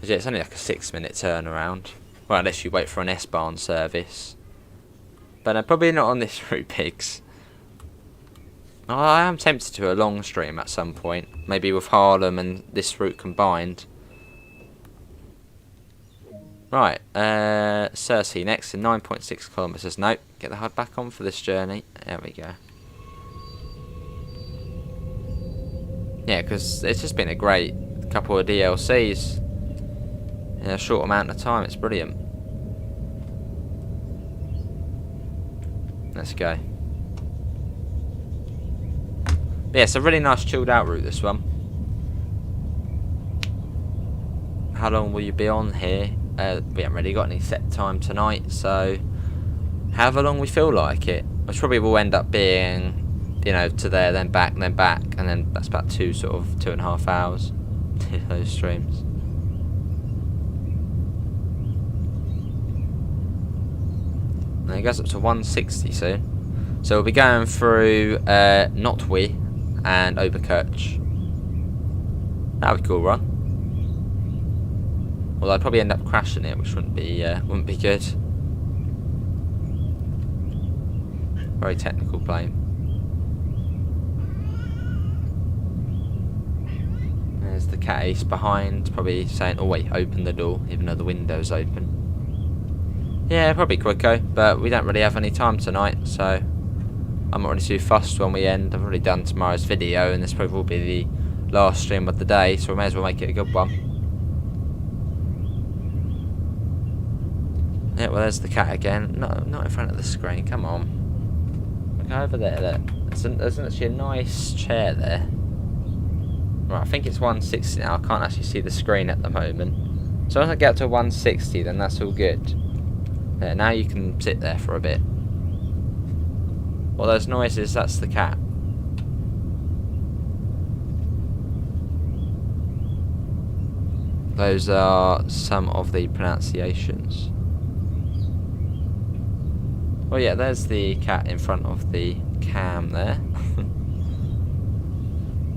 Yeah, it's only like a 6-minute turnaround. Well, unless you wait for an S-Bahn service. But probably not on this route, pigs. Oh, I am tempted to a long stream at some point. Maybe with Harlem and this route combined. Right, Sursee next in 9.6 kilometres. Nope, get the HUD back on for this journey. There we go. Yeah, because it's just been a great couple of DLCs in a short amount of time. It's brilliant. Let's go. But yeah, it's a really nice chilled out route, this one. How long will you be on here? We haven't really got any set time tonight, so however long we feel like it. Which probably will end up being, you know, to there, then back, and then that's about 2.5 hours. Those streams. And it goes up to 160 soon. So we'll be going through Notwe and Oberkirch. That would be a cool run. Well, I'd probably end up crashing it, which wouldn't be good. Very technical plane. There's the Cat Ace behind, probably saying, "Oh wait, open the door," even though the window's open. Yeah, probably quicker, but we don't really have any time tonight, so I'm not really too fussed when we end. I've already done tomorrow's video, and this probably will be the last stream of the day, so we may as well make it a good one. Yeah, well, there's the cat again. No, not in front of the screen. Come on. Look over there. Look. There's actually a nice chair there. Right, I think it's 160 now. I can't actually see the screen at the moment. So once I get up to 160, then that's all good. Yeah, now you can sit there for a bit. Well, those noises, that's the cat. Those are some of the pronunciations. Well, yeah, there's the cat in front of the cam there.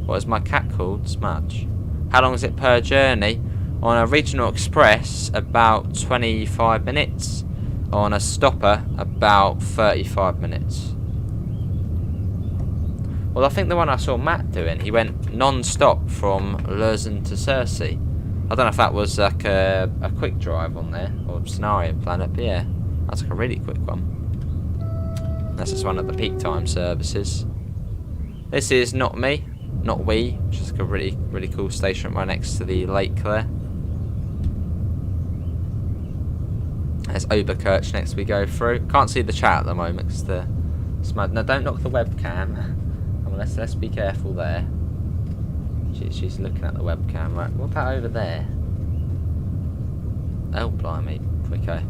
What is my cat called? Smudge. How long is it per journey? On a regional express, about 25 minutes. On a stopper, about 35 minutes. Well, I think the one I saw Matt doing, he went non-stop from Luzern to Sursee. I don't know if that was like a quick drive on there, or scenario planet, but yeah, that's like a really quick one. That's just one of the peak time services. This is Not Me, Not We, which is like a really cool station right next to the lake there. There's Oberkirch next we go through. Can't see the chat at the moment because the smudge. No, don't knock the webcam. Let's be careful there. She's looking at the webcam. Right, what about over there? Oh, blimey. Quicko.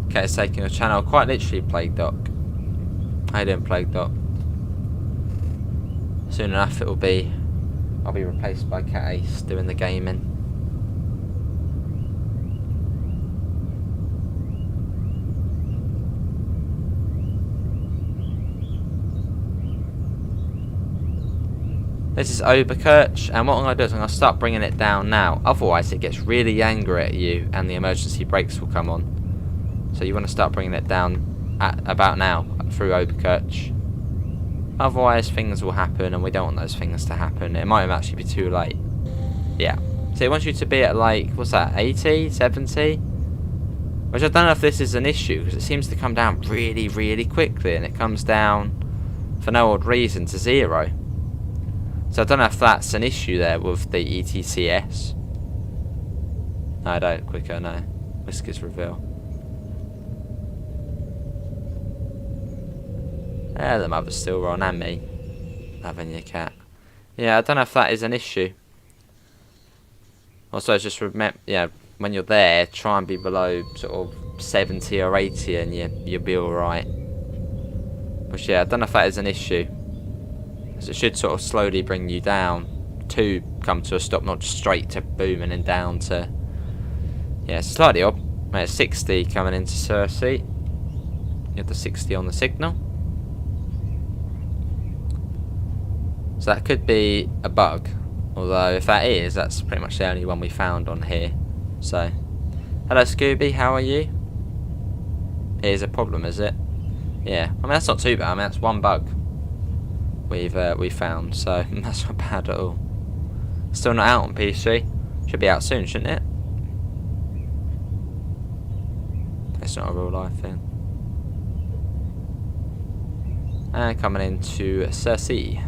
Okay, it's taking a channel. Quite literally, Plague Doc. How you doing, Plague Doc? Soon enough, I'll be replaced by Cat Ace doing the gaming. This is Oberkirch, and what I'm going to do is I'm going to start bringing it down now. Otherwise it gets really angry at you and the emergency brakes will come on. So you want to start bringing it down at about now through Oberkirch. Otherwise things will happen and we don't want those things to happen. It might actually be too late. Yeah. So it wants you to be at like, what's that, 80, 70? Which I don't know if this is an issue because it seems to come down really, really quickly and it comes down for no odd reason to 0. So I don't know if that's an issue there with the ETCS. No, I don't. Quicker, no. Whiskers reveal. Yeah, the mother's still on, and me. Loving your cat. Yeah, I don't know if that is an issue. Also, just remember, yeah, when you're there, try and be below sort of 70 or 80 and you'll be alright. But yeah, I don't know if that is an issue. So it should sort of slowly bring you down to come to a stop, not just straight to boom and then down to... Yeah, it's slightly up. It's 60 coming into Sursee. You have the 60 on the signal. So that could be a bug. Although if that is, that's pretty much the only one we found on here. So, hello Scooby, how are you? Here's a problem, is it? Yeah, I mean that's not too bad. I mean that's one bug we found, so that's not bad at all. Still not out on PC. Should be out soon, shouldn't it? It's not a real life thing. And coming into Sursee.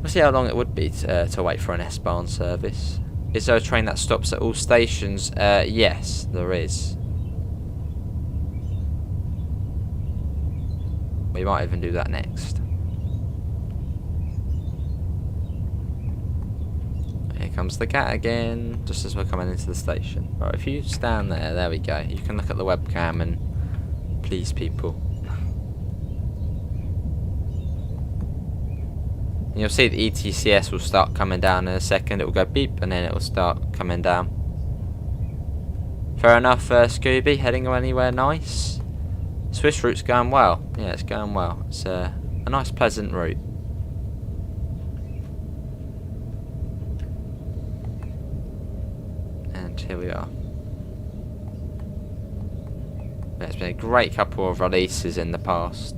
We'll see how long it would be to wait for an S-Bahn service. Is there a train that stops at all stations? Yes, there is. We might even do that next. Here comes the cat again, just as we're coming into the station. Right, if you stand there, there we go. You can look at the webcam and please people. And you'll see the ETCS will start coming down in a second. It will go beep and then it will start coming down. Fair enough, Scooby. Heading anywhere nice? Swiss route's going well. Yeah, it's going well. It's a nice, pleasant route. And here we are. It's been a great couple of releases in the past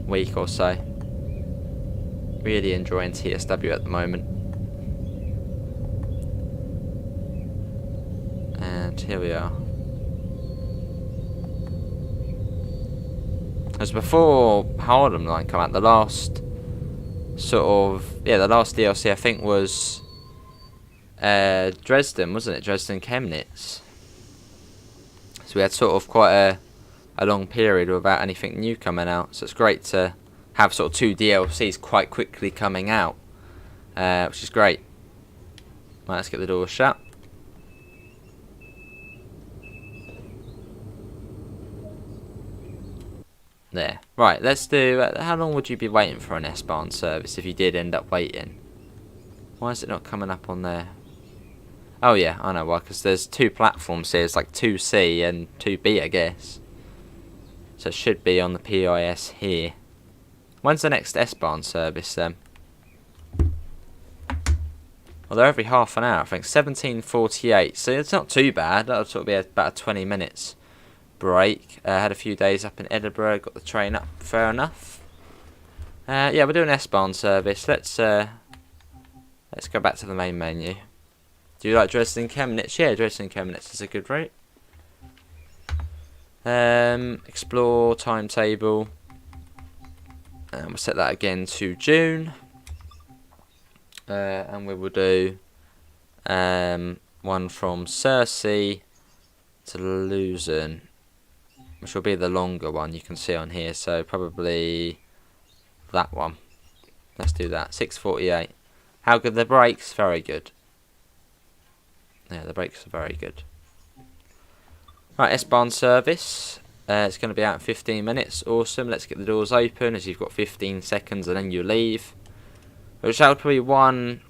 week or so. Really enjoying TSW at the moment. And here we are. As before Harlem Line come out, the last sort of, yeah, the last DLC I think was Dresden, wasn't it? Dresden Chemnitz. So we had sort of quite a long period without anything new coming out. So it's great to have sort of 2 DLCs quite quickly coming out, which is great. Right, let's get the door shut. There. Right, let's do... how long would you be waiting for an S-Bahn service if you did end up waiting? Why is it not coming up on there? Oh yeah, I know why, because there's 2 platforms here. It's like 2C and 2B, I guess. So it should be on the PIS here. When's the next S-Bahn service then? Well, they're every half an hour, I think. 17:48, so it's not too bad. That'll sort of be about 20 minutes. Break. Had a few days up in Edinburgh, got the train up, fair enough. Yeah, we're doing S-Bahn service. Let's go back to the main menu. Do you like Dresden Chemnitz? Yeah, Dresden Chemnitz is a good route. Explore timetable. And we'll set that again to June. And we will do one from Sursee to Luzern, which will be the longer one you can see on here, so probably that one. Let's do that. 6:48. How good the brakes? Very good. Yeah, the brakes are very good. Right, S-Bahn service. It's going to be out in 15 minutes. Awesome. Let's get the doors open as you've got 15 seconds and then you leave. Which that would probably one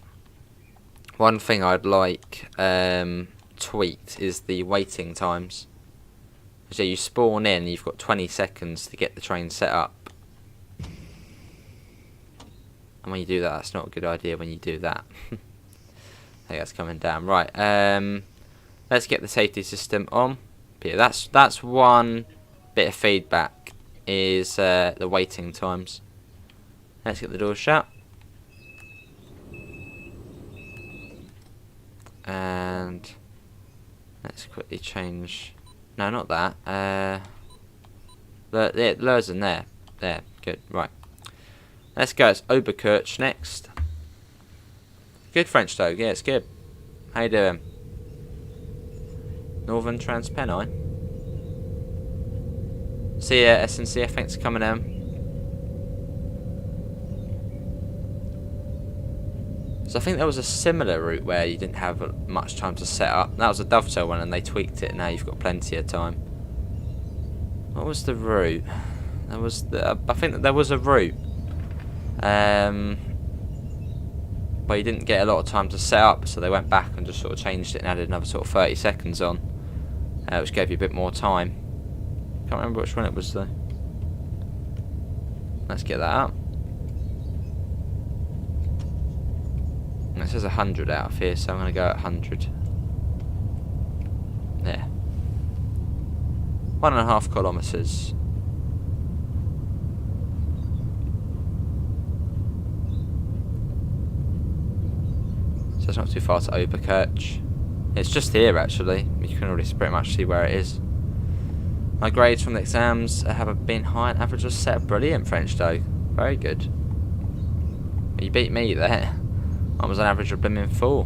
thing I'd like tweaked is the waiting times. So you spawn in, you've got 20 seconds to get the train set up. And when you do that, that's not a good idea when you do that. I think that's coming down. Right, let's get the safety system on. But yeah, that's one bit of feedback, is the waiting times. Let's get the door shut. And let's quickly change. No, not that. Luzern there. There, good. Right. Let's go. It's Oberkirch next. Good French though. Yeah, it's good. How you doing? Northern Transpennine. See ya, SNCF. Thanks for coming in. So I think there was a similar route where you didn't have much time to set up. That was a dovetail one, and they tweaked it. Now you've got plenty of time. What was the route? There was I think that there was a route where you didn't get a lot of time to set up, so they went back and just sort of changed it and added another sort of 30 seconds on, which gave you a bit more time. Can't remember which one it was though. Let's get that up. It says 100 out of here, so I'm going to go at 100. There. 1.5 kilometres. So it's not too far to Oberkirch. It's just here actually. You can already pretty much see where it is. My grades from the exams have been high and average was set. Brilliant French though. Very good. You beat me there. I was an average of blimmin' 4.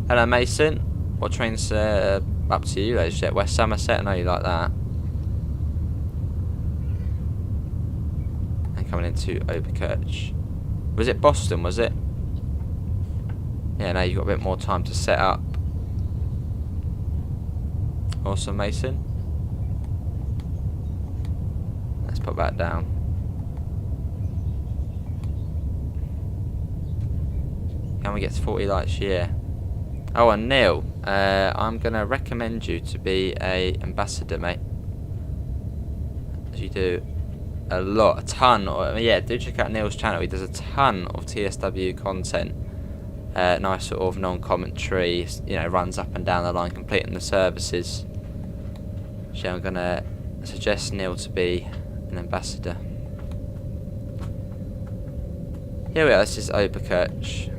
Hello Mason. What train's up to you? Let's get West Somerset. I know you like that. And coming into Oberkirch. Was it Boston, was it? Yeah, now you've got a bit more time to set up. Awesome, Mason. Let's put that down. Can we get to 40 likes? Yeah. Oh, and Neil, I'm going to recommend you to be a ambassador, mate. As you do a ton. Yeah, do check out Neil's channel. He does a ton of TSW content. Nice sort of non-commentary, you know, runs up and down the line completing the services. So I'm going to suggest Neil to be an ambassador. Here we are, this is Oberkirch.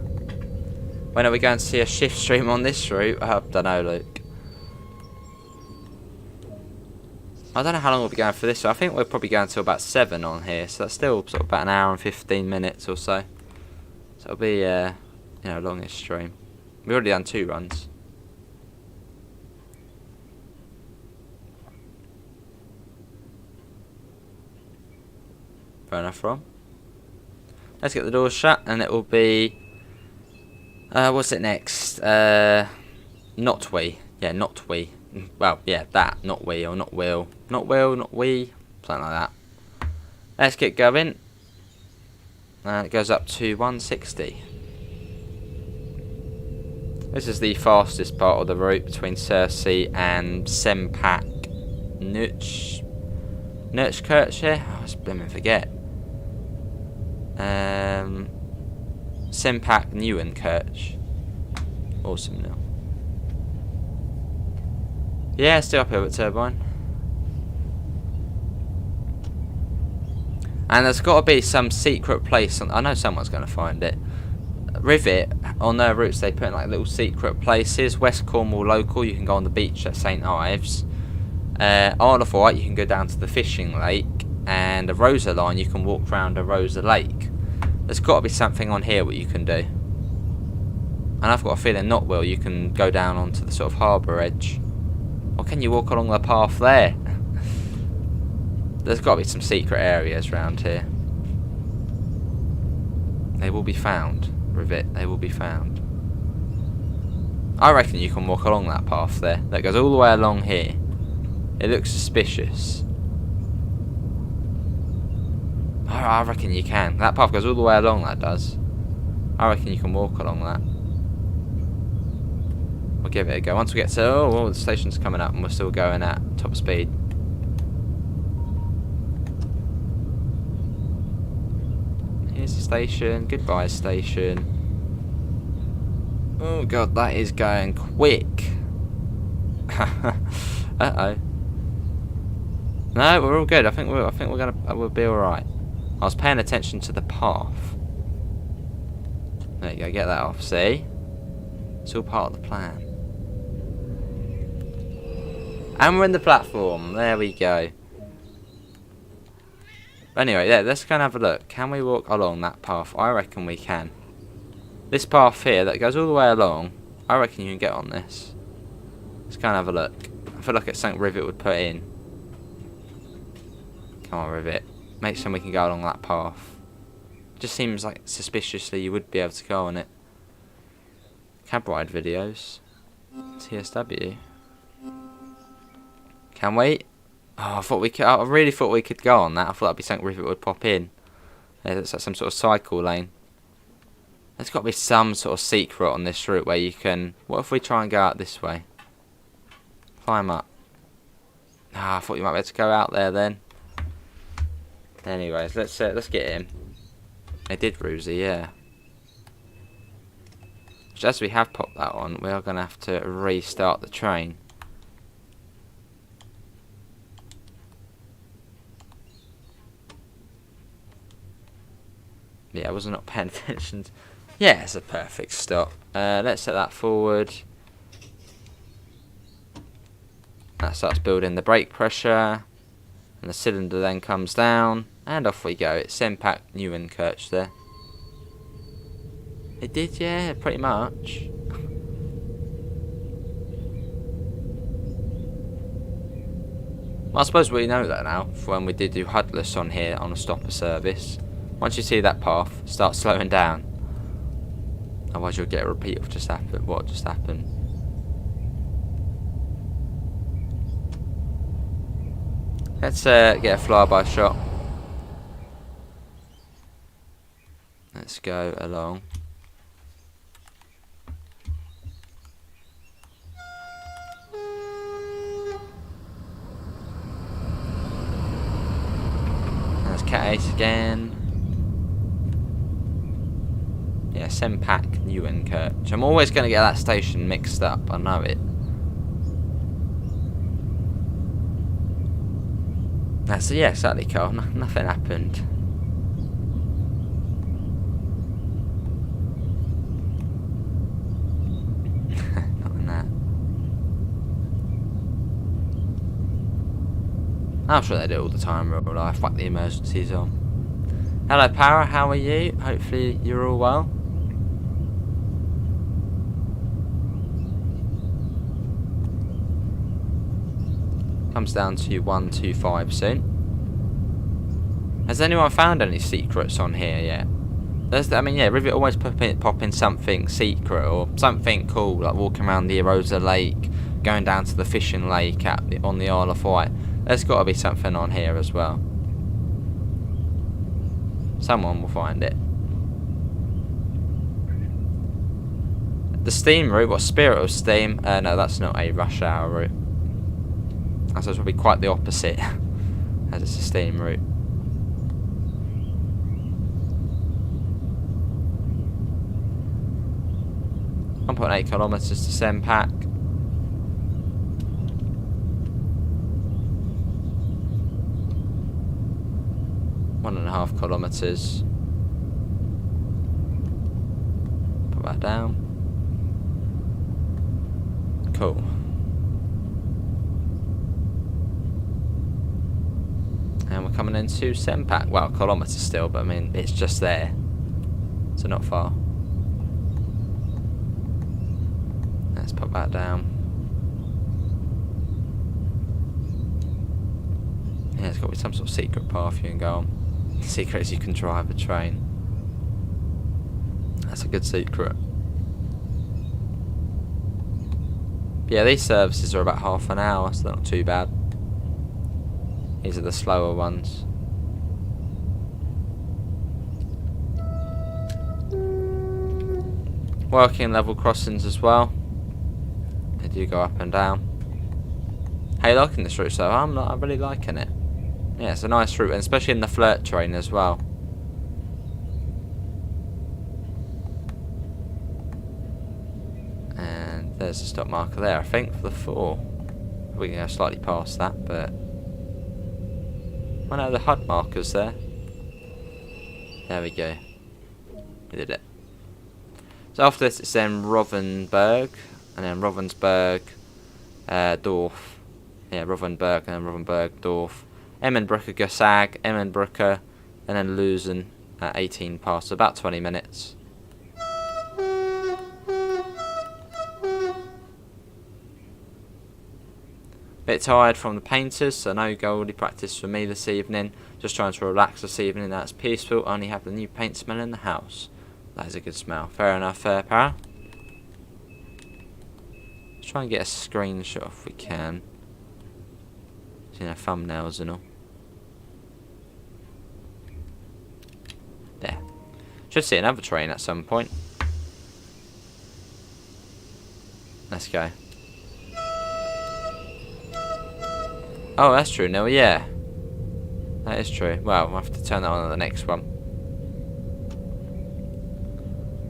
When are we going to see a shift stream on this route? I don't know, Luke. I don't know how long we'll be going for this one. I think we're probably going to about 7 on here, so that's still sort of about an hour and 15 minutes or so. So it'll be, you know, longest stream. We've already done 2 runs. Fair enough, Ron. Let's get the doors shut, and it will be. What's it next? Not we. Yeah, not we. Well, yeah, that. Not we or not will. Not will, not we. Something like that. Let's get going. And it goes up to 160. This is the fastest part of the route between Sursee and Sempak Nurchkirch here. I was blooming forget. Sempak Nieuwenkirch. Awesome now. Yeah, still up here with turbine. And there's got to be some secret place. I know someone's going to find it. Rivet, on their routes, they put in like little secret places. West Cornwall local, you can go on the beach at St Ives. Isle of Wight, you can go down to the fishing lake. And the Rosa line, you can walk around a Rosa lake. There's got to be something on here what you can do. And I've got a feeling Notwell, you can go down onto the sort of harbour edge. Or can you walk along the path there? There's got to be some secret areas around here. They will be found, Rivet. They will be found. I reckon you can walk along that path there. That goes all the way along here. It looks suspicious. I reckon you can. That path goes all the way along, that does. I reckon you can walk along that. we'll give it a go. Once we get to... Oh, the station's coming up and we're still going at top speed. Here's the station. Goodbye, station. Oh, God, that is going quick. Uh-oh. No, we're all good. I think we'll be all right. I was paying attention to the path. There you go. Get that off. See, it's all part of the plan. And we're in the platform. There we go. Anyway, yeah, let's go and have a look. Can we walk along that path? I reckon we can. This path here that goes all the way along, I reckon you can get on this. Let's go and have a look. I feel like it's something Rivet would put in. Come on, Rivet. Make sure we can go along that path. Just seems like suspiciously you would be able to go on it. Cab ride videos. TSW. Can we? Oh, I thought we could. I really thought we could go on that. I thought that'd be something Rivet would pop in. It's like some sort of cycle lane. There's got to be some sort of secret on this route where you can... What if we try and go out this way? Climb up. Ah, I thought you might be able to go out there then. Anyways, let's get in. It did, Ruzy, yeah. Just as we have popped that on, we are going to have to restart the train. Yeah, I was not paying attention. Yeah, it's a perfect stop. Let's set that forward. That starts building the brake pressure. And the cylinder then comes down. And off we go. It's Senpak Nieuwenkirch there. It did, yeah, pretty much. Well, I suppose we know that now, for when we did do Hudless on here on a stopper service. Once you see that path, start slowing down. Otherwise you'll get a repeat of what just happened. Let's get a flyby shot. Let's go along. There's Cat Ace again. Yeah, Senpak Nieuwenkirch. I'm always going to get that station mixed up, I know it. That's yeah, exactly, Carl. Nothing happened. Not in that. I'm sure they do it all the time in real life. Whack the emergencies on. Hello, Para. How are you? Hopefully you're all well. Comes down to 125 soon. Has anyone found any secrets on here yet? I mean, yeah, Rivet always pop in something secret or something cool, like walking around the Erosa Lake, going down to the fishing lake on the Isle of Wight. There's got to be something on here as well. Someone will find it. The steam route, what, Spirit of Steam? No, that's not a rush hour route. That's probably quite the opposite, as it's a steam route. .8 kilometres to Senpak. .5 kilometres. Put that down. Cool. And we're coming into Senpak. Well, kilometres still, but I mean, it's just there. So not far. Let's pop that down. Yeah, there's got to be some sort of secret path you can go on. The secret is you can drive a train. That's a good secret. Yeah, these services are about half an hour, so they're not too bad. These are the slower ones. Working level crossings as well. do go up and down. How you liking this route, so I'm really liking it. Yeah, it's a nice route, and especially in the flirt terrain as well. And there's a stop marker there, I think, for the 4. We can go slightly past that, but... Oh no, the HUD marker's there. There we go. We did it. So after this, it's then Rothenburg, and then Ravensburg, Dorf. Yeah, Rothenburg, and then Rothenburg, Dorf. Emmenbrücke, Gersag, Emmenbrücke, and then Luzern at 18 past, so about 20 minutes. Bit tired from the painters, so no goalie practice for me this evening. Just trying to relax this evening. That's peaceful. Only have the new paint smell in the house. That is a good smell. Fair enough, Para. Let's try and get a screenshot if we can. You know, thumbnails and all. There. Should see another train at some point. Let's go. Oh, that's true. No, yeah. That is true. Well, we'll have to turn that on at the next one.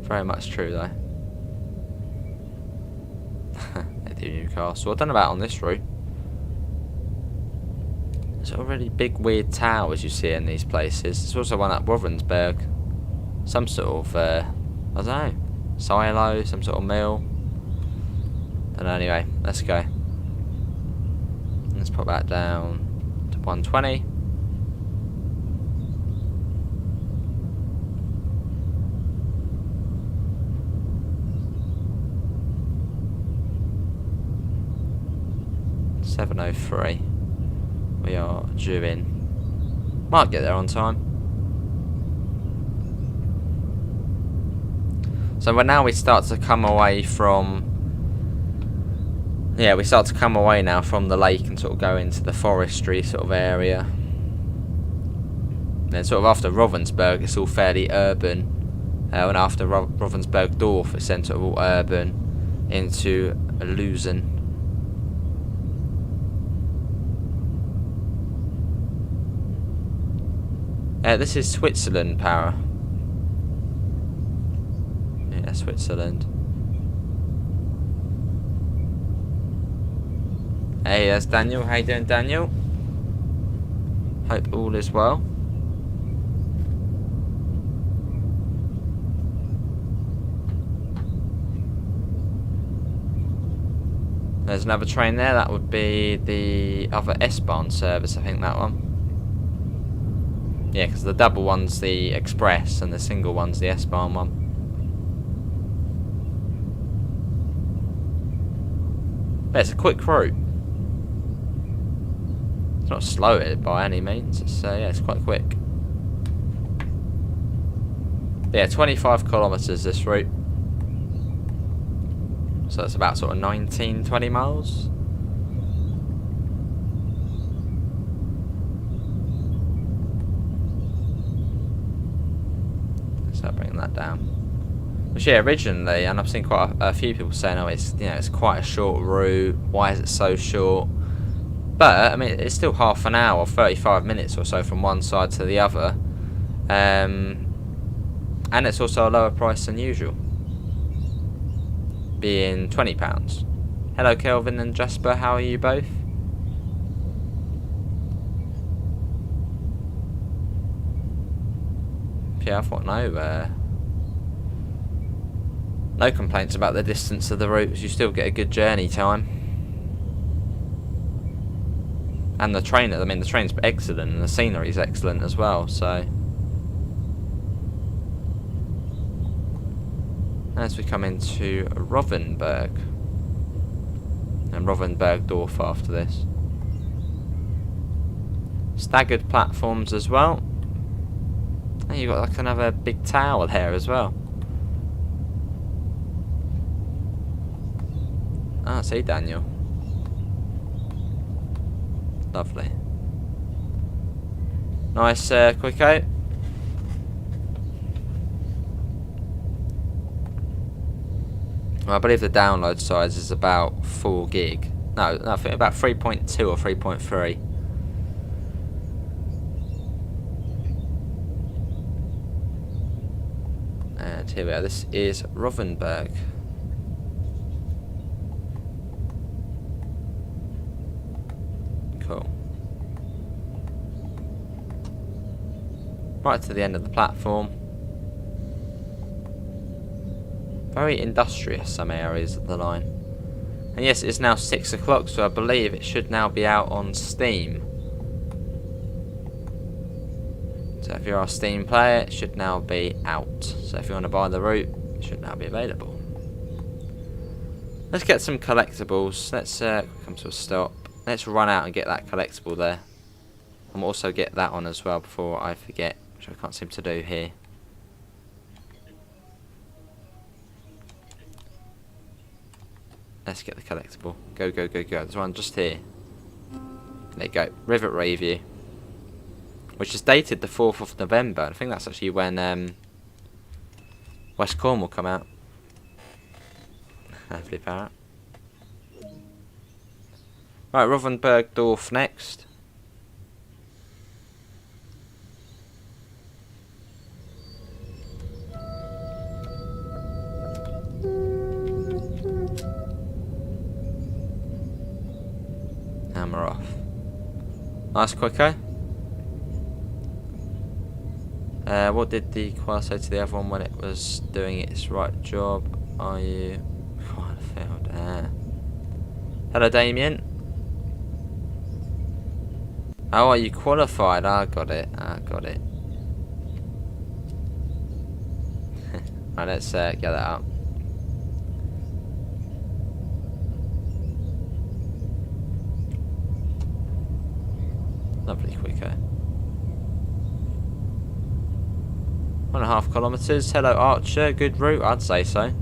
Very much true, though. They do Newcastle. I don't know about on this route. There's already big weird towers you see in these places. There's also one at Ravensburg. Some sort of, I don't know, silo, some sort of mill. Don't know, anyway, let's go. Let's put that down to 120. .703. We are due in. Might get there on time. So now we start to come away from. Yeah, we start to come away now from the lake and sort of go into the forestry sort of area. Then sort of after Ravensburg, it's all fairly urban. And after Ravensburg Dorf, it's then sort of all urban into Luzern. This is Switzerland, Para. Yeah, Switzerland. Hey, that's Daniel. How you doing, Daniel? Hope all is well. There's another train there. That would be the other S-Bahn service, I think, that one. Yeah, because the double one's the express and the single one's the S-Bahn one. But it's a quick route. It's not slow by any means. It's yeah, it's quite quick. But yeah, 25 kilometres this route. So it's about sort of 19, 20 miles. So bringing that down. Which yeah, originally, and I've seen quite a few people saying, oh, it's it's quite a short route. Why is it so short? But I mean, it's still half an hour, 35 minutes or so from one side to the other, and it's also a lower price than usual, being £20. Hello, Kelvin and Jasper. How are you both? Yeah, I thought no complaints about the distance of the routes. You still get a good journey time. And the train, I mean, the train's excellent and the scenery's excellent as well, so. As we come into Ravensburg. And Ravensburg Dorf after this. Staggered platforms as well. And you've got like another big tower there as well. Ah, see, Daniel. Lovely. Nice quick out. Well, I believe the download size is about 4 gig. No, I think about 3.2 or 3.3. And here we are. This is Rothenburg. Cool. Right to the end of the platform. Very industrious, some areas of the line. And yes, it's now 6 o'clock, so I believe it should now be out on Steam. So if you're a Steam player, it should now be out. So if you want to buy the route, it should now be available. Let's get some collectibles. Let's come to a stop. Let's run out and get that collectible there. And we'll also get that on as well before I forget, which I can't seem to do here. Let's get the collectible. Go, go, go, go. There's one just here. There you go. Rivet Review. Which is dated the 4th of November. I think that's actually when West Cornwall come out. Hopefully Parrot. Right, Rothenburg Dorf next. And we're off. Nice quicko. What did the choir say to the other one when it was doing its right job? Are you quite failed? Hello, Damien. Oh, are you qualified? I got it. I got it. Right, let's get that up. Lovely quicko. 1.5 kilometres. Hello, Archer. Good route, I'd say so.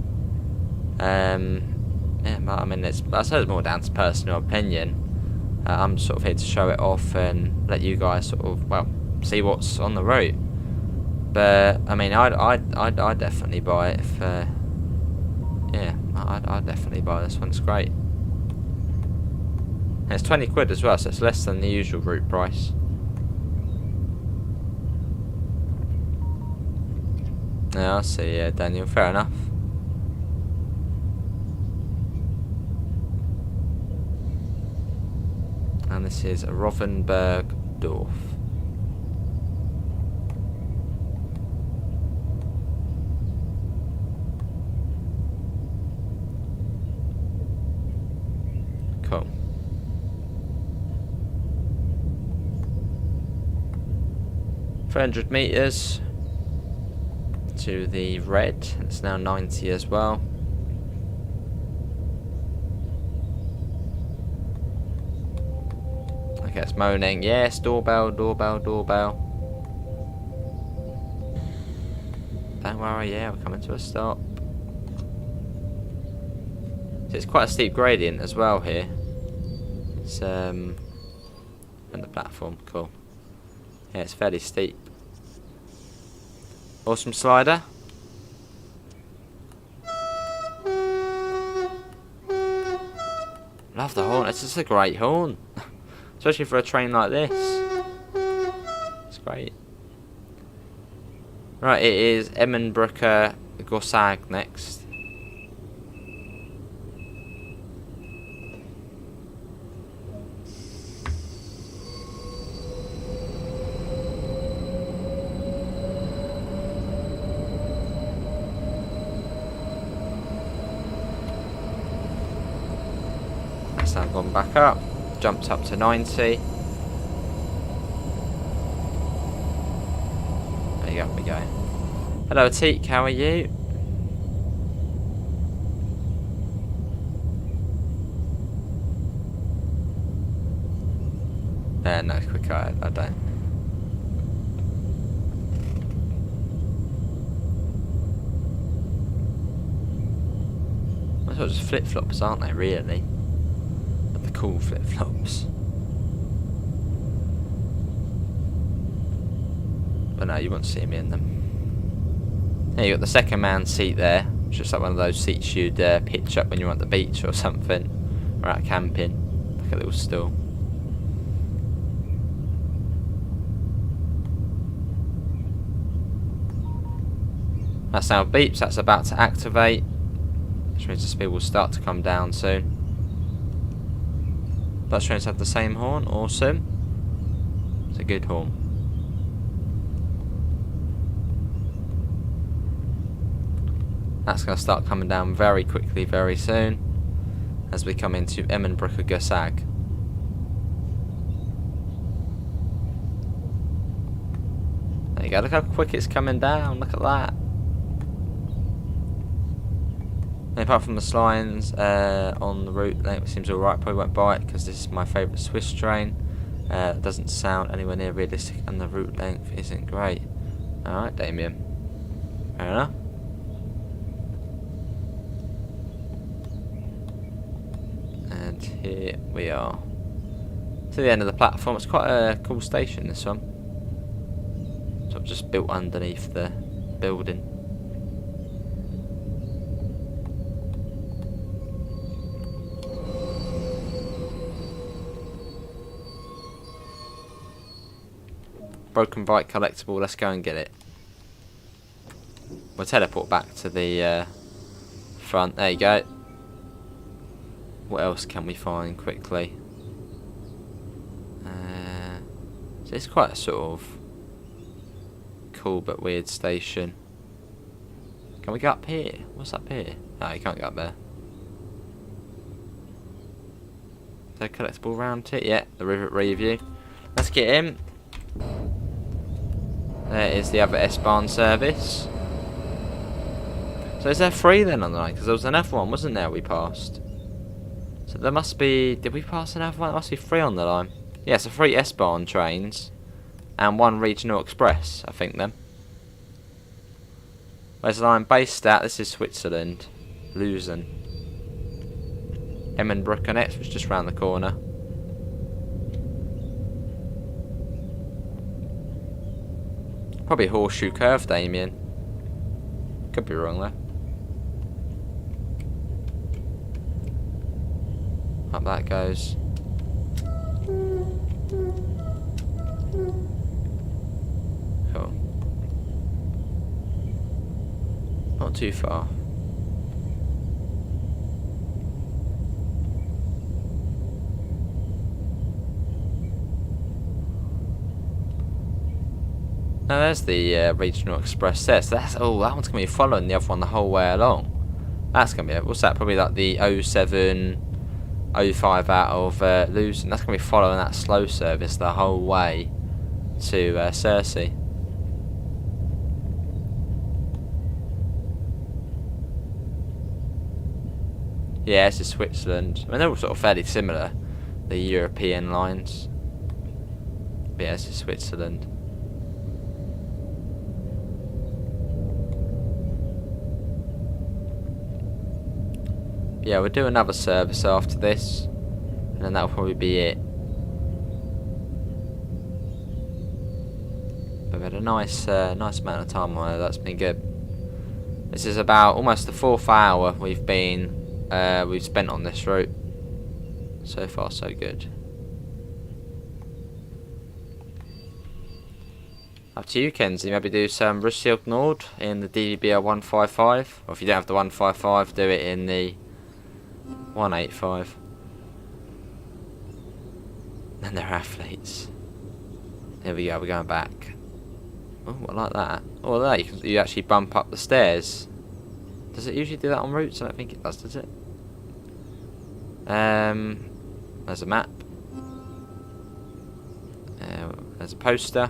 Yeah, but I mean, I suppose it's more down to personal opinion. I'm sort of here to show it off and let you guys sort of, well, see what's on the route. But I mean, I'd definitely buy it if, yeah, I'd definitely buy this one. It's great. And it's 20 quid as well, so it's less than the usual route price. Yeah, I see, yeah, Daniel, fair enough. And this is Rothenburg Dorf. Cool. $300 to the red. It's now 90 as well. Okay, it's moaning. Yes, doorbell, doorbell, doorbell. Don't worry, yeah, we're coming to a stop. So it's quite a steep gradient as well here. It's on the platform, cool. Yeah, it's fairly steep. Awesome slider. Love the horn. It's just a great horn, especially for a train like this. It's great. Right, it is Emmenbrücke Gossag next. Now gone back up, jumped up to 90. There you go, we go. Hello Teak, how are you? No, quick, I don't. Those are just flip-flops, aren't they, really? Cool flip-flops. But no, you won't see me in them. There you got the second man seat there, It's just like one of those seats you'd pitch up when you're at the beach or something, or out camping, like a little stool. That sound beeps, that's about to activate, which means the speed will start to come down soon. Dutch trains have the same horn, awesome. It's a good horn. That's going to start coming down very quickly, very soon, as we come into Emmenbrücke-Gersag. There you go, look how quick it's coming down, look at that. And apart from the slides on the route length, it seems alright. Probably won't buy it because this is my favourite Swiss train. It doesn't sound anywhere near realistic, and the route length isn't great. Alright, Damien. Fair enough. And here we are. To the end of the platform. It's quite a cool station, this one. So I've just built underneath the building. Broken bike collectible, let's go and get it. We'll teleport back to the front. There you go. What else can we find quickly? So it's quite a sort of cool but weird station. Can we go up here? What's up here? No, you can't go up there. Is there a collectible round here? Yeah, the Rivet Review. Let's get in. There is the other S-Bahn service. So is there 3 then on the line? Because there was another one, wasn't there, we passed? So there must be... Did we pass another one? There must be 3 on the line. Yeah, so 3 S-Bahn trains. And 1 regional express, I think then. Where's the line based at? This is Switzerland. Luzern. Emmenbrücke next, which is just round the corner. Probably Horseshoe Curve, Damien. Could be wrong there. Up that goes. Cool. Not too far. Now there's the regional express there. So that's, oh, that one's going to be following the other one the whole way along. That's going to be, what's that, probably like the 07, 05 out of Luzern. That's going to be following that slow service the whole way to Sursee. Yeah, this is Switzerland. I mean, they're all sort of fairly similar, the European lines. But yeah, this is Switzerland. Yeah, we'll do another service after this, and then that'll probably be it. We've had a nice amount of time on it. That's been good. This is about almost the 4th hour we've spent on this route. So far, so good. Up to you, Kenzie. Maybe do some Rücksicht Nord in the DVBR 155, or if you don't have the 155, do it in the 185. And they're athletes. Here we go, we're going back. Oh, I like that. Oh, there you actually bump up the stairs. Does it usually do that on routes? I don't think it does it? There's a map. There's a poster.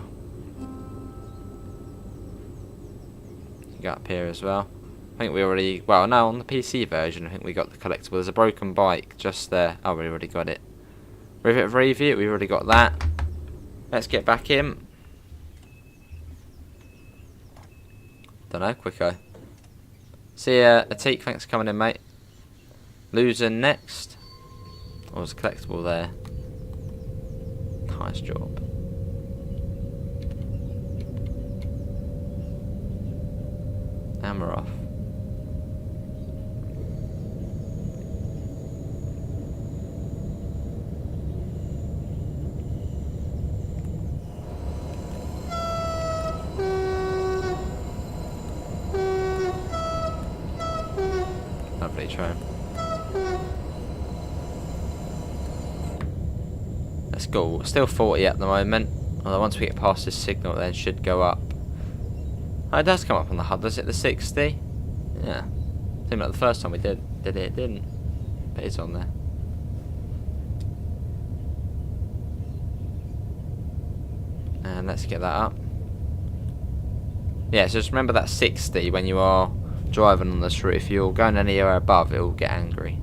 You go up here as well. I think we already, well no, on the PC version I think we got the collectible. There's a broken bike just there. Oh, we already got it. Rivet Review, we already got that. Let's get back in. Dunno, quicko. See ya, Atik, thanks for coming in, mate. Luzern next. Oh, there's a collectible there. Nice job. And we're off. Lovely train. Let's go. Still 40 at the moment. Although once we get past this signal, it then should go up. Oh, it does come up on the HUD. Does it the 60? Yeah. Seemed like the first time we did it, it didn't. But it's on there. And let's get that up. Yeah, so just remember that 60 when you are driving on this route. If you're going anywhere above, it will get angry.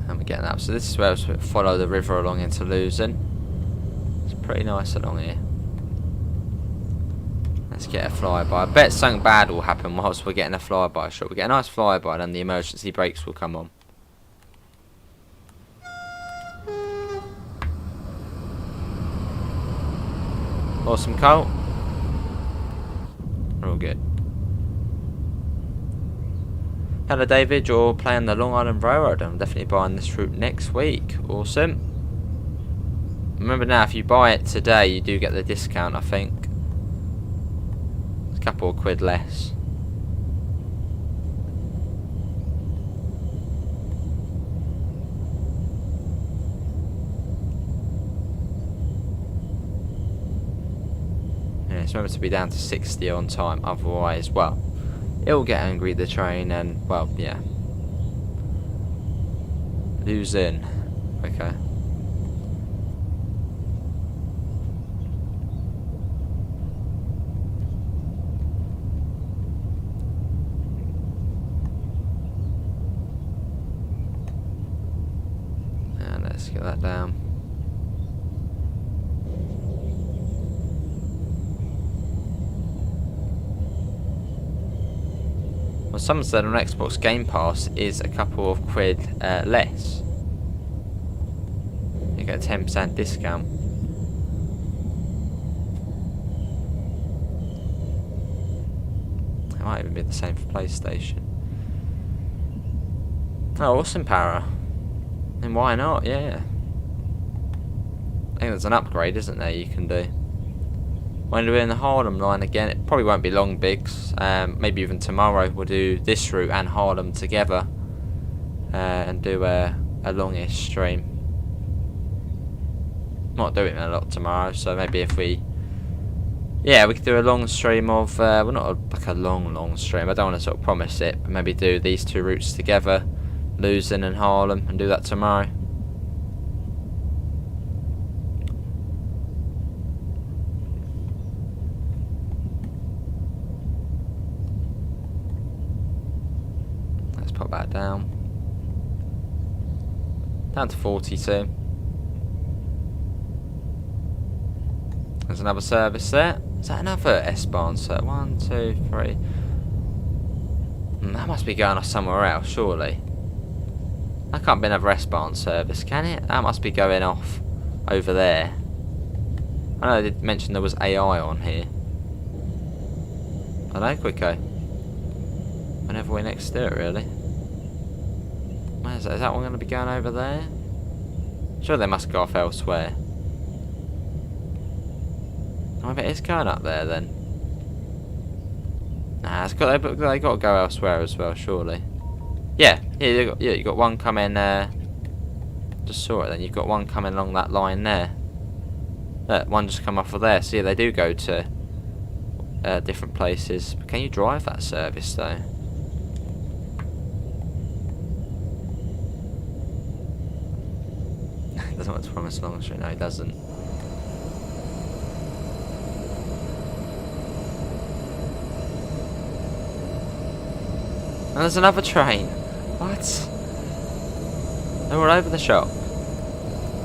And we're getting up. So this is where we follow the river along into Luzern. It's pretty nice along here. Let's get a flyby. I bet something bad will happen whilst we're getting a flyby shot. We get a nice flyby and then the emergency brakes will come on. Awesome, Colt. We're all good. Hello, David. You're playing the Long Island Railroad. I'm definitely buying this route next week. Awesome. Remember now, if you buy it today, you do get the discount, I think. It's a couple of quid less. Remember to be down to 60 on time, otherwise, well, it'll get angry, the train, and, well, yeah. Luzern. Okay. And let's get that down. Well, someone said on Xbox Game Pass is a couple of quid less. You get a 10% discount. It might even be the same for PlayStation. Oh, awesome, Para. And why not? Yeah. I think there's an upgrade, isn't there, you can do. When we're in the Harlem line again, it probably won't be long, Biggs. Maybe even tomorrow we'll do this route and Harlem together. And do a longish stream. Not doing a lot tomorrow, so maybe if we... Yeah, we could do a long stream of... well, not like a long stream. I don't want to sort of promise it. But maybe do these two routes together. Luzern and Harlem. And do that tomorrow. Put that down to 42. There's another service there. Is that another S-Bahn? So 1, 2, 3. That must be going off somewhere else, surely. That can't be another S-Bahn service, can it? That must be going off over there. I know they did mention there was AI on here. I know, Quicko. Whenever we're next to it, really. Where's that? Is that one going to be going over there? Sure, they must go off elsewhere. Oh, maybe it is going up there then. Nah, they got to go elsewhere as well, surely. Yeah, you got one coming. Just saw it. Then you've got one coming along that line there. Look, one just come off of there. So yeah, they do go to different places. But can you drive that service though? Doesn't want to promise long street. No, he doesn't. And there's another train. What? They're all over the shop.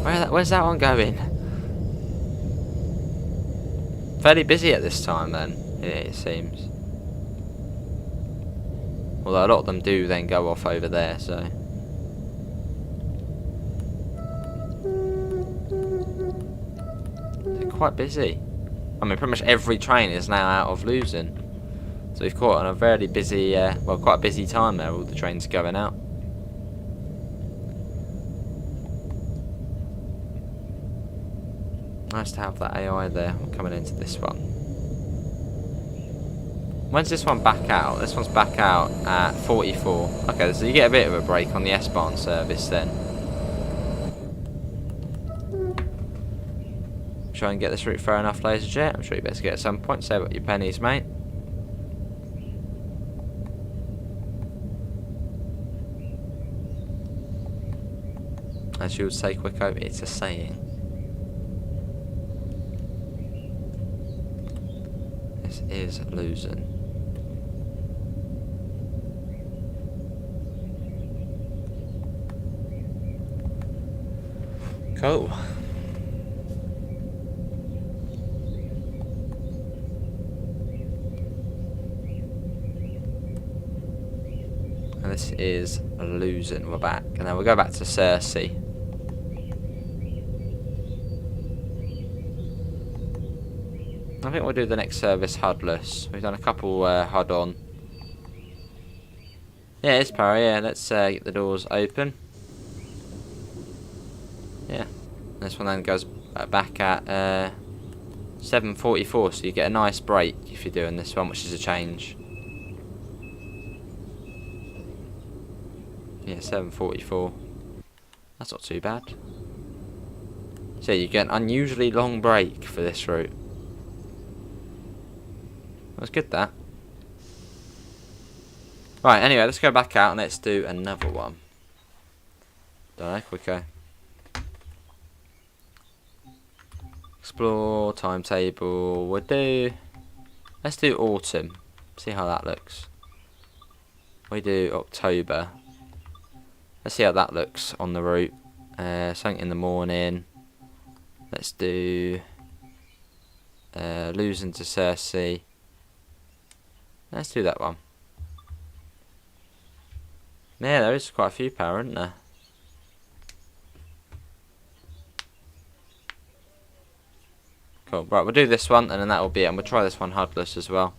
Where's that one going? Fairly busy at this time then, it seems. Although a lot of them do then go off over there, so. Quite busy. I mean, pretty much every train is now out of Luzern. So we've caught on a very busy, well, quite a busy time there, all the trains going out. Nice to have that AI there coming into this one. When's this one back out? This one's back out at 44. Okay, so you get a bit of a break on the S-Bahn service then. Try and get this route fair enough, ladies and gents. I'm sure you better get at some point. Save up your pennies, mate. As you would say, Quicko, it's a saying. This is Luzern. Cool. And this is Luzern. We're back. And then we'll go back to Sursee. I think we'll do the next service HUDless. We've done a couple HUD on. Yeah, it's power, yeah. Let's get the doors open. Yeah. This one then goes back at 7:44, so you get a nice break if you're doing this one, which is a change. Yeah, 7:44. That's not too bad. So you get an unusually long break for this route. That's good, that. Right, anyway, let's go back out and let's do another one. Don't know, Quicko. Explore, timetable, we'll do... Let's do autumn. See how that looks. We do October. Let's see how that looks on the route. Something in the morning. Let's do... Luzern to Sursee. Let's do that one. Yeah, there is quite a few power, isn't there? Cool. Right, we'll do this one, and then that will be it. And we'll try this one HUDless as well.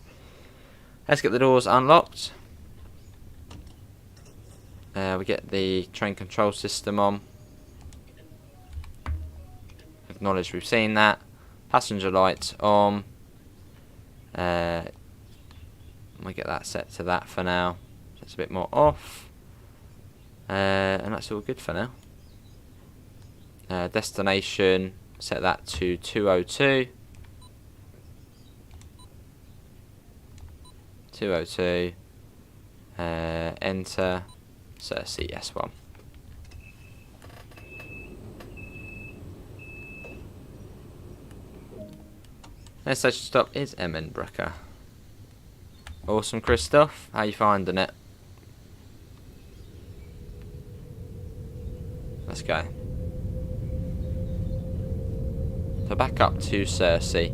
Let's get the doors unlocked. We get the train control system on. Acknowledge we've seen that. Passenger lights on. We get that set to that for now. That's a bit more off. And that's all good for now. Destination, set that to 202. 202. Enter. Sursee S1. Next station stop is Emmenbrücke. Awesome, Christoph. How you finding it? Let's go. So back up to Sursee.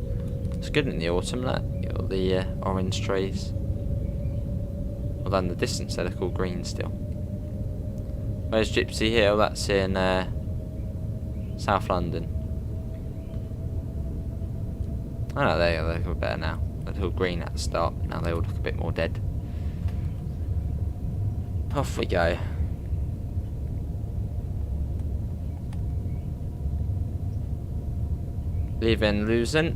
It's good in the autumn, look. You got the orange trees. Although in the distance they're called green still. Where's Gypsy Hill? That's in South London. Oh no, they look better now. They look green at the start. Now they all look a bit more dead. Off we go. Leaving Luzern.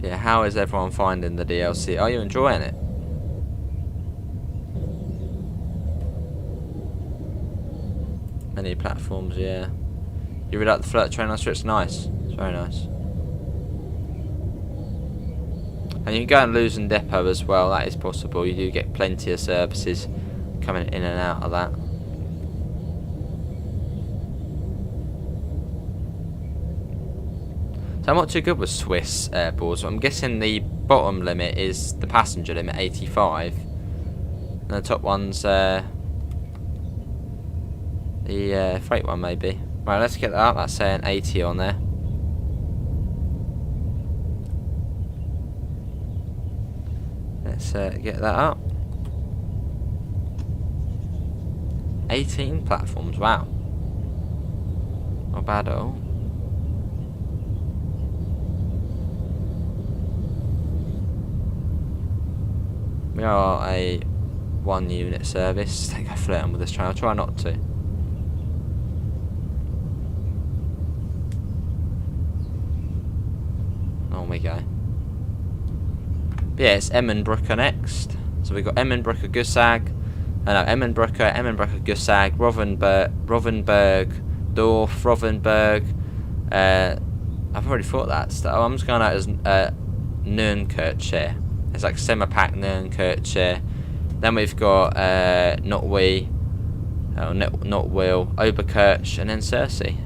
Yeah, how is everyone finding the DLC? Are you enjoying it? Many platforms, yeah. You really like the flirt train on It's nice. It's very nice. And you can go and Luzern Depot as well, that is possible. You do get plenty of services coming in and out of that. So I'm not too good with Swiss airports. I'm guessing the bottom limit is the passenger limit, 85. And the top one's the freight one, maybe. Right, let's get that up. That's saying 80 on there. Let's get that up. 18 platforms, wow. Not bad at all. We are a 1 unit service. Don't go flirting with this train. I'll try not to. on we go. But yeah, it's Emmenbrücke next. So we've got Emmenbrücke Gussag. Emmenbrücke Gussag, Rovenberg, Dorf, Rovenberg. I've already thought that stuff. I'm just going out as Neunkirche. It's like Semmerpack Neunkirche. Then we've got Notwil, Oberkirch, and then Sursee.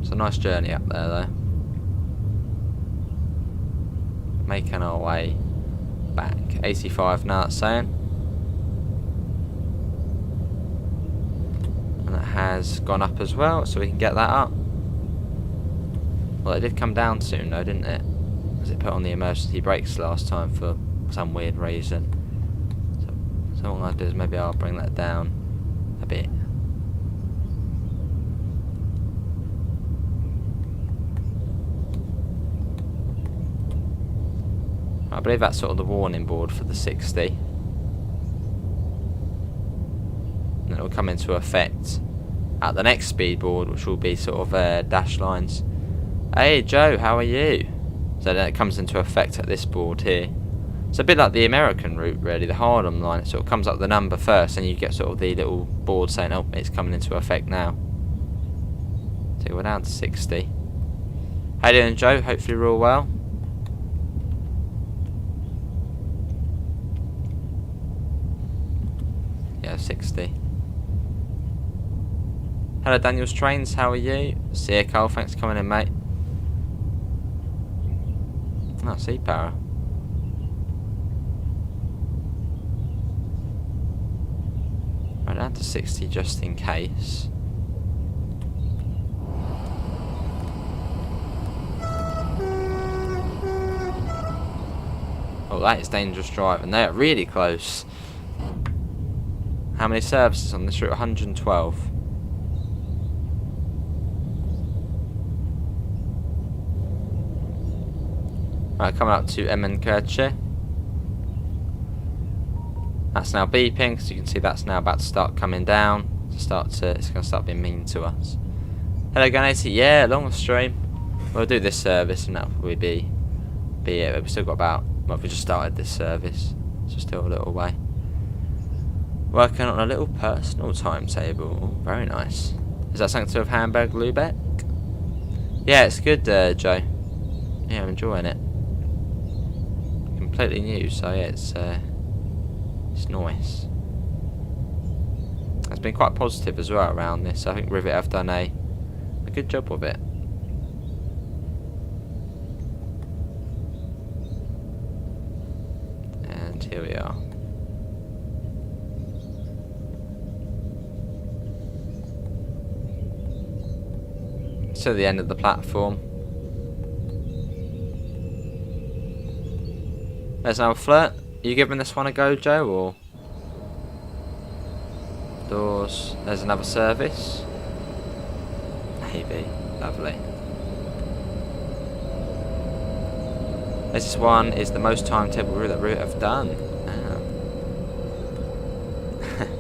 It's a nice journey up there though. Making our way back. 85 now, it's saying. And it has gone up as well, so we can get that up. Well, it did come down soon though, didn't it? As it put on the emergency brakes last time for some weird reason. So what I'll do is maybe I'll bring that down a bit. I believe that's sort of the warning board for the 60. And it will come into effect at the next speed board, which will be sort of dash lines. Hey Joe, how are you? So then it comes into effect at this board here. It's a bit like the American route really, the Harlem line. It sort of comes up the number first and you get sort of the little board saying, oh, it's coming into effect now. So we're down to 60. How you doing, Joe? Hopefully you're all well. Yeah, 60. Hello Daniel's Trains, how are you? See you, Carl, thanks for coming in, mate. Oh, sea power. Right, down to 60 just in case. Oh, that is dangerous driving. They are really close. How many services on this route? 112. Right, coming up to Emmenkirche. That's now beeping, so you can see that's now about to start coming down. It's going to start being mean to us. Hello, Ganesi. Yeah, long stream. We'll do this service, and that'll probably be it. We've still got about. Well, we just started this service, so still a little way. Working on a little personal timetable. Oh, very nice. Is that something to do with Hamburg, Lübeck? Yeah, it's good, Joe. Yeah, I'm enjoying it. Completely new, so yeah, it's nice. It's been quite positive as well around this. I think Rivet have done a good job of it. And here we are. To the end of the platform. There's another flirt. Are you giving this one a go, Joe, or? Doors. There's another service. Maybe. Lovely. This one is the most timetable route that Route have done.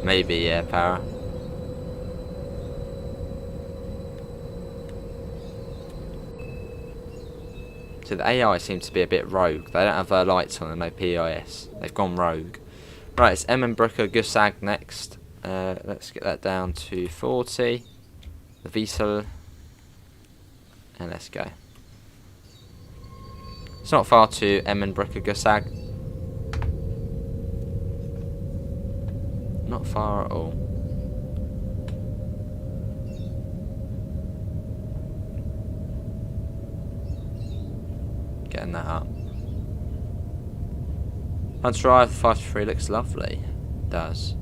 Maybe, yeah, Para. So the AI seems to be a bit rogue. They don't have lights on and no PIS. They've gone rogue. Right, it's Emmenbrücke Gussag next. Let's get that down to 40. The Wiesel. And let's go. It's not far to Emmenbrücke Gussag. Not far at all. Getting that up. I'd drive the 5-3 looks lovely. It does.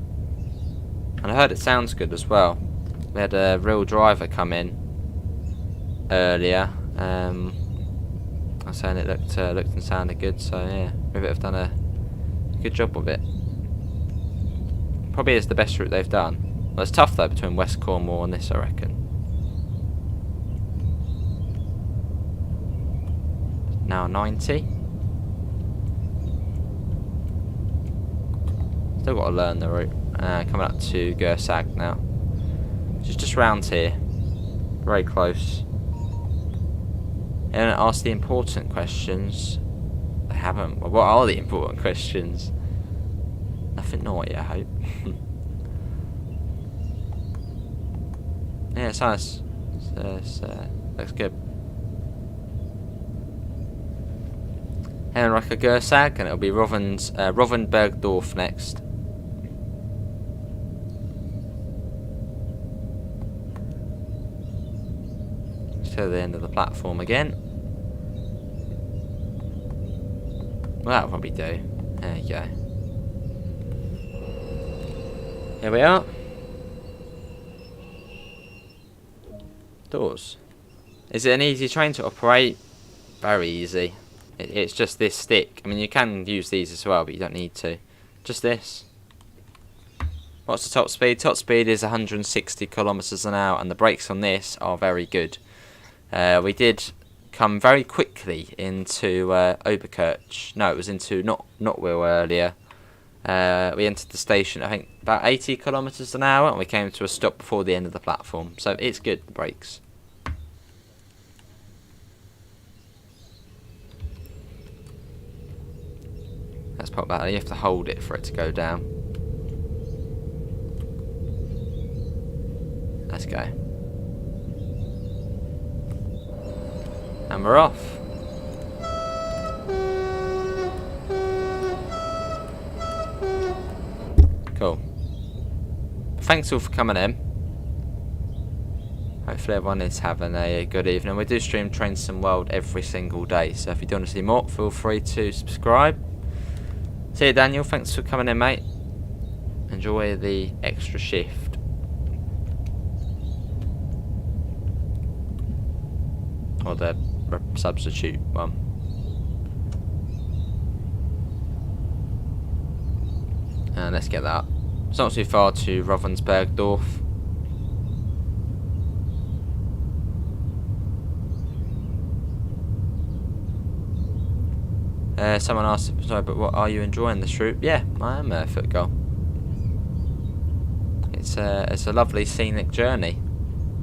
And I heard it sounds good as well. We had a real driver come in earlier. I was saying it looked and sounded good, so yeah, Rivet have done a good job of it. Probably is the best route they've done. Well, it's tough though between West Cornwall and this, I reckon. Now 90. Still got to learn the route. Coming up to Gussag now, which is just round here, Very close. They haven't asked the important questions. They haven't. Well, what are the important questions? Nothing naughty, I hope. Yeah, it's nice. Looks good. Henrika Gersag, and it'll be Rovensbergdorf next. To the end of the platform again. Well, that'll probably do. There you go. Here we are. Doors. Is it an easy train to operate? Very easy. It's just this stick. I mean, you can use these as well, but you don't need to. Just this. What's the top speed? Top speed is 160 kilometers an hour, and the brakes on this are very good. We did come very quickly into Oberkirch. No, it was into Notwil earlier. We entered the station, I think, about 80 kilometers an hour, and we came to a stop before the end of the platform. So it's good, the brakes. Let's pop that. You have to hold it for it to go down. Let's go. And we're off. Cool. Thanks all for coming in. Hopefully everyone is having a good evening. We do stream Train Sim World every single day, so if you do want to see more, feel free to subscribe. See you, Daniel. Thanks for coming in, mate. Enjoy the extra shift. Or the substitute one. And let's get that up. It's not too far to Rovensbergdorf. Someone asked, sorry, but what are you enjoying this route? Yeah, I am a foot goal. It's a lovely scenic journey,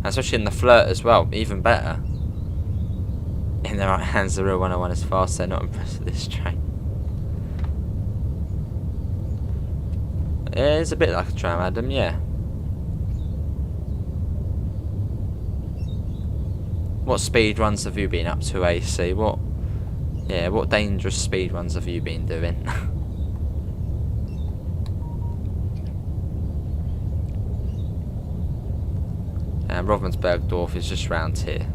especially in the flirt as well. Even better. In the right hands, the real 101 is fast. They're not impressed with this train. It's a bit like a tram, Adam. Yeah. What speed runs have you been up to, AC? What dangerous speed runs have you been doing? And Rovensbergdorf is just round here.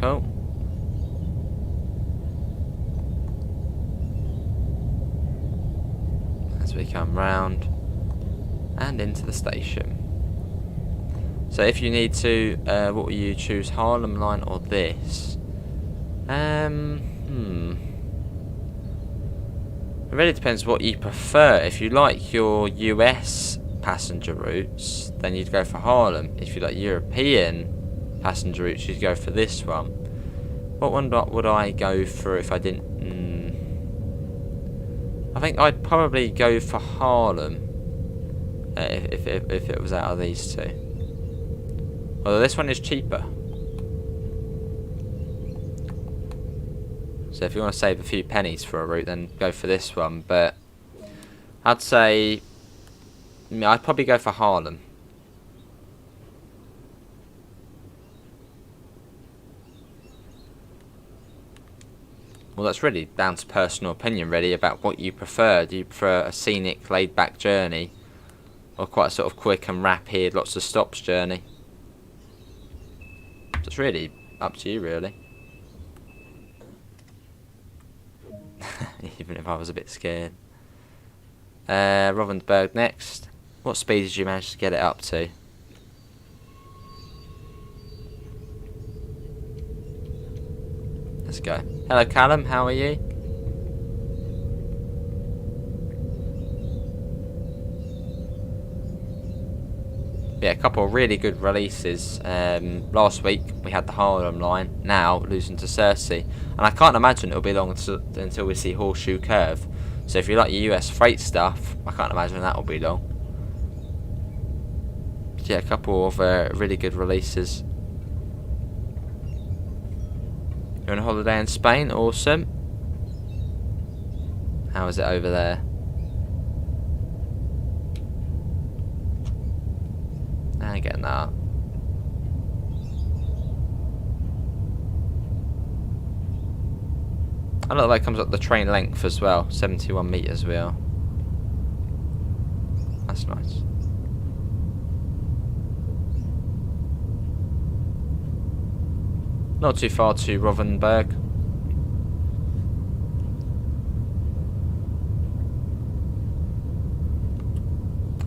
Cool. As we come round and into the station. So if you need to, what will you choose, Harlem line or this? It really depends what you prefer. If you like your US passenger routes, then you'd go for Harlem. If you like European passenger routes, you'd go for this one. What one would I go for if I didn't? I think I'd probably go for Harlem if it was out of these two. Although this one is cheaper. So if you want to save a few pennies for a route, then go for this one. But I'd say I'd probably go for Harlem. Well, that's really down to personal opinion, really, about what you prefer. Do you prefer a scenic, laid-back journey, or quite a sort of quick and rapid, lots of stops journey? So it's really up to you, really. Even if I was a bit scared. Rovensberg next. What speed did you manage to get it up to? Let's go. Hello, Callum. How are you? Yeah, a couple of really good releases. Last week we had the Harlem line, now Luzern to Sursee, and I can't imagine it'll be long until we see Horseshoe Curve. So if you like your US freight stuff, I can't imagine that will be long. But yeah, a couple of really good releases. You're on a holiday in Spain? Awesome. How is it over there? I'm getting that. I look like it comes up the train length as well. 71 metres we are. That's nice. Not too far to Rothenburg.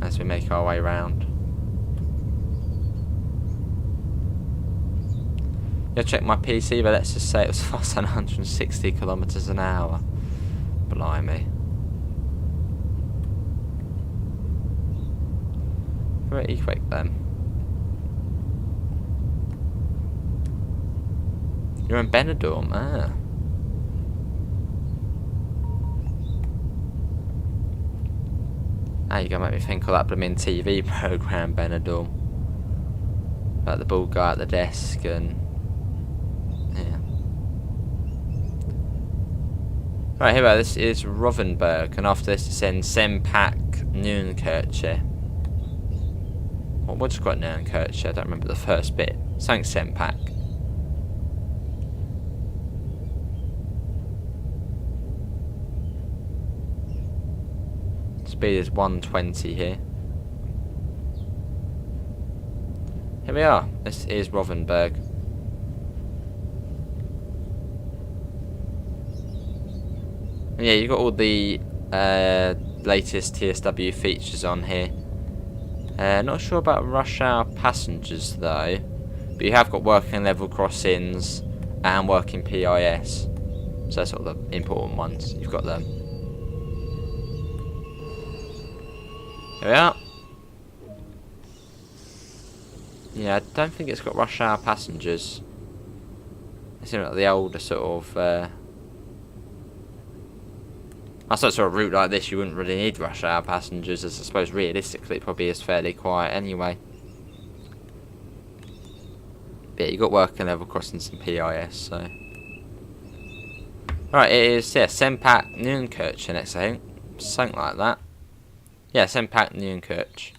As we make our way round. Yeah, check my PC, but let's just say it was faster than 160 kilometers an hour. Blimey. Pretty quick then. You're in Benidorm, ah. Now you're gonna make me think of that blooming TV programme, Benidorm. About the bald guy at the desk and... yeah. Right, here we go. This is Rothenburg, and after this it's in Sempak Neunkirche. What's got Neunkirche? I don't remember the first bit. Something Sempak. Speed is 120 here. Here we are. This is Rothenburg. And yeah, you've got all the latest TSW features on here. Not sure about rush hour passengers though, but you have got working level crossings and working PIS. So that's sort of the important ones. You've got them. Here we are. Yeah, I don't think it's got rush hour passengers. It seems like the older sort of... I suppose sort of route like this you wouldn't really need rush hour passengers, as I suppose realistically it probably is fairly quiet anyway. But yeah, you've got working level crossings and PIS, so... Right, it is, yeah, Sempak Neunkirche next, I think. Something like that. Yeah, Sempak Neunkirche.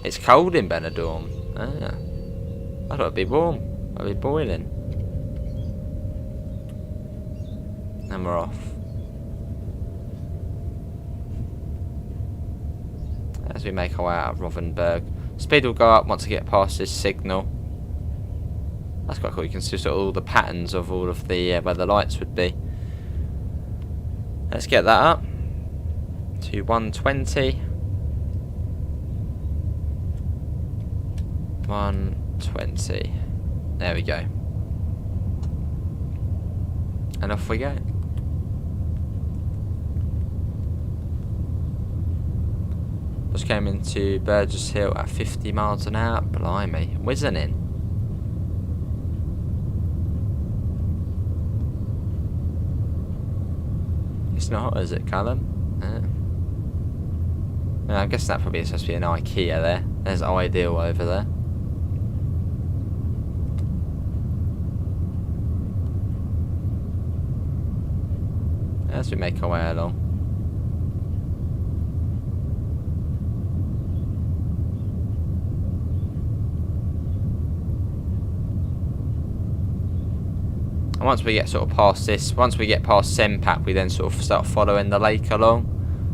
It's cold in Benidorm. Ah. I thought it'd be warm. It'd be boiling. And we're off. As we make our way out of Rothenburg. Speed will go up once I get past this signal. That's quite cool. You can see sort of all the patterns of all of the where the lights would be. Let's get that up to 120. 120. There we go. And off we go. Just came into Burgess Hill at 50 miles an hour. Blimey. Whizzing in. It's not, is it, Callum? Yeah, I guess that probably is supposed to be an IKEA there. There's Ideal over there. As we make our way along. And once we get sort of past this, once we get past Sempak, we then sort of start following the lake along.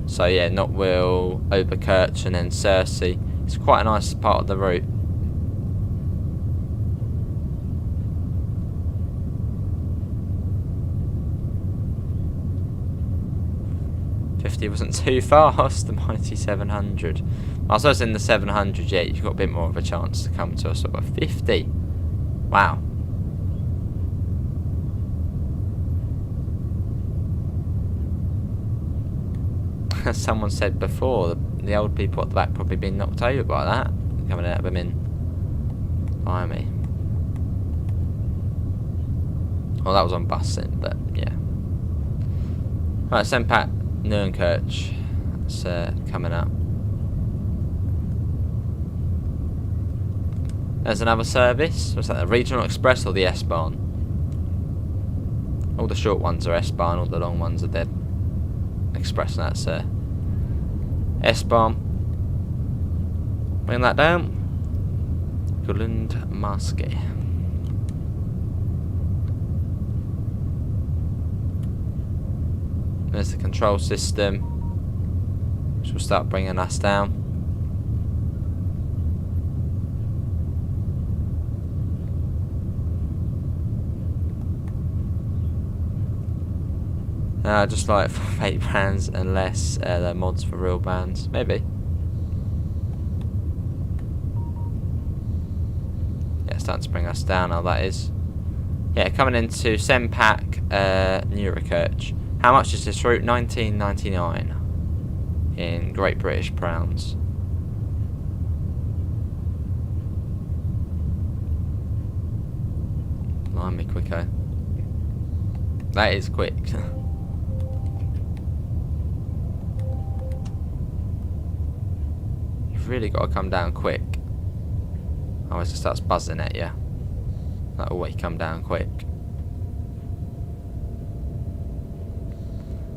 So yeah, Notwil, Oberkirch and then Sursee. It's quite a nice part of the route. Wasn't too fast, the mighty 700. I suppose in the 700, yeah, you've got a bit more of a chance to come to a sort of 50. Wow. as someone said before, the old people at the back probably been knocked over by that. Coming out of them in Miami. Well, that was on busing, but yeah. Right, Sempat Neunkirch. That's coming up. There's another service. What's that, the Regional Express or the S-Bahn? All the short ones are S-Bahn, all the long ones are dead Express, and that's S-Bahn. Bring that down. Gulund Maske. There's the control system, which will start bringing us down. Just like for fake brands, unless they're mods for real brands, maybe. Yeah, it's starting to bring us down now. That is. Yeah, coming into Sempak Neunkirch. How much is this route? $19.99 in Great British pounds. Blimey, quicko. That is quick. You've really got to come down quick. Otherwise it starts buzzing at you. That'll always come down quick.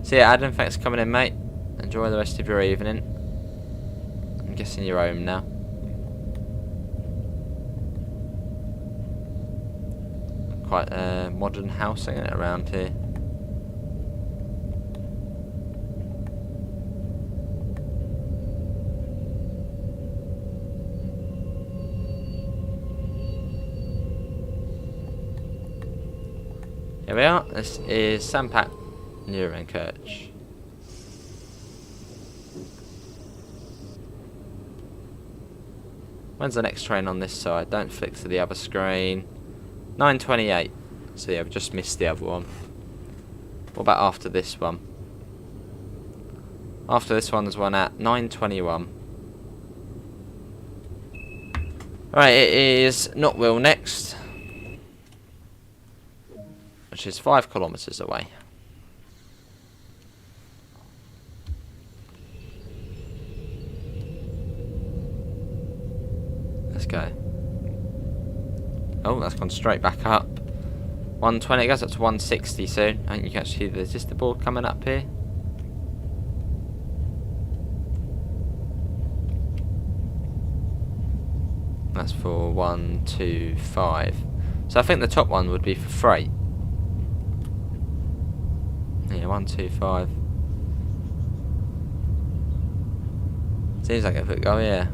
So yeah, Adam, thanks for coming in, mate. Enjoy the rest of your evening. I'm guessing you're home now. Quite modern housing around here. Here we are. This is Sempak Neunkirch. When's the next train on this side? Don't flick to the other screen. 9:28. So yeah, I've just missed the other one. What about after this one? After this one, there's one at 9:21. Right, it is Notwil next, which is 5 kilometres away. Let's go. Oh, that's gone straight back up. 120, it goes up to 160 soon. I think you can actually see the resistor board coming up here. That's for 125. So I think the top one would be for freight. Yeah, 125. Seems like oh yeah.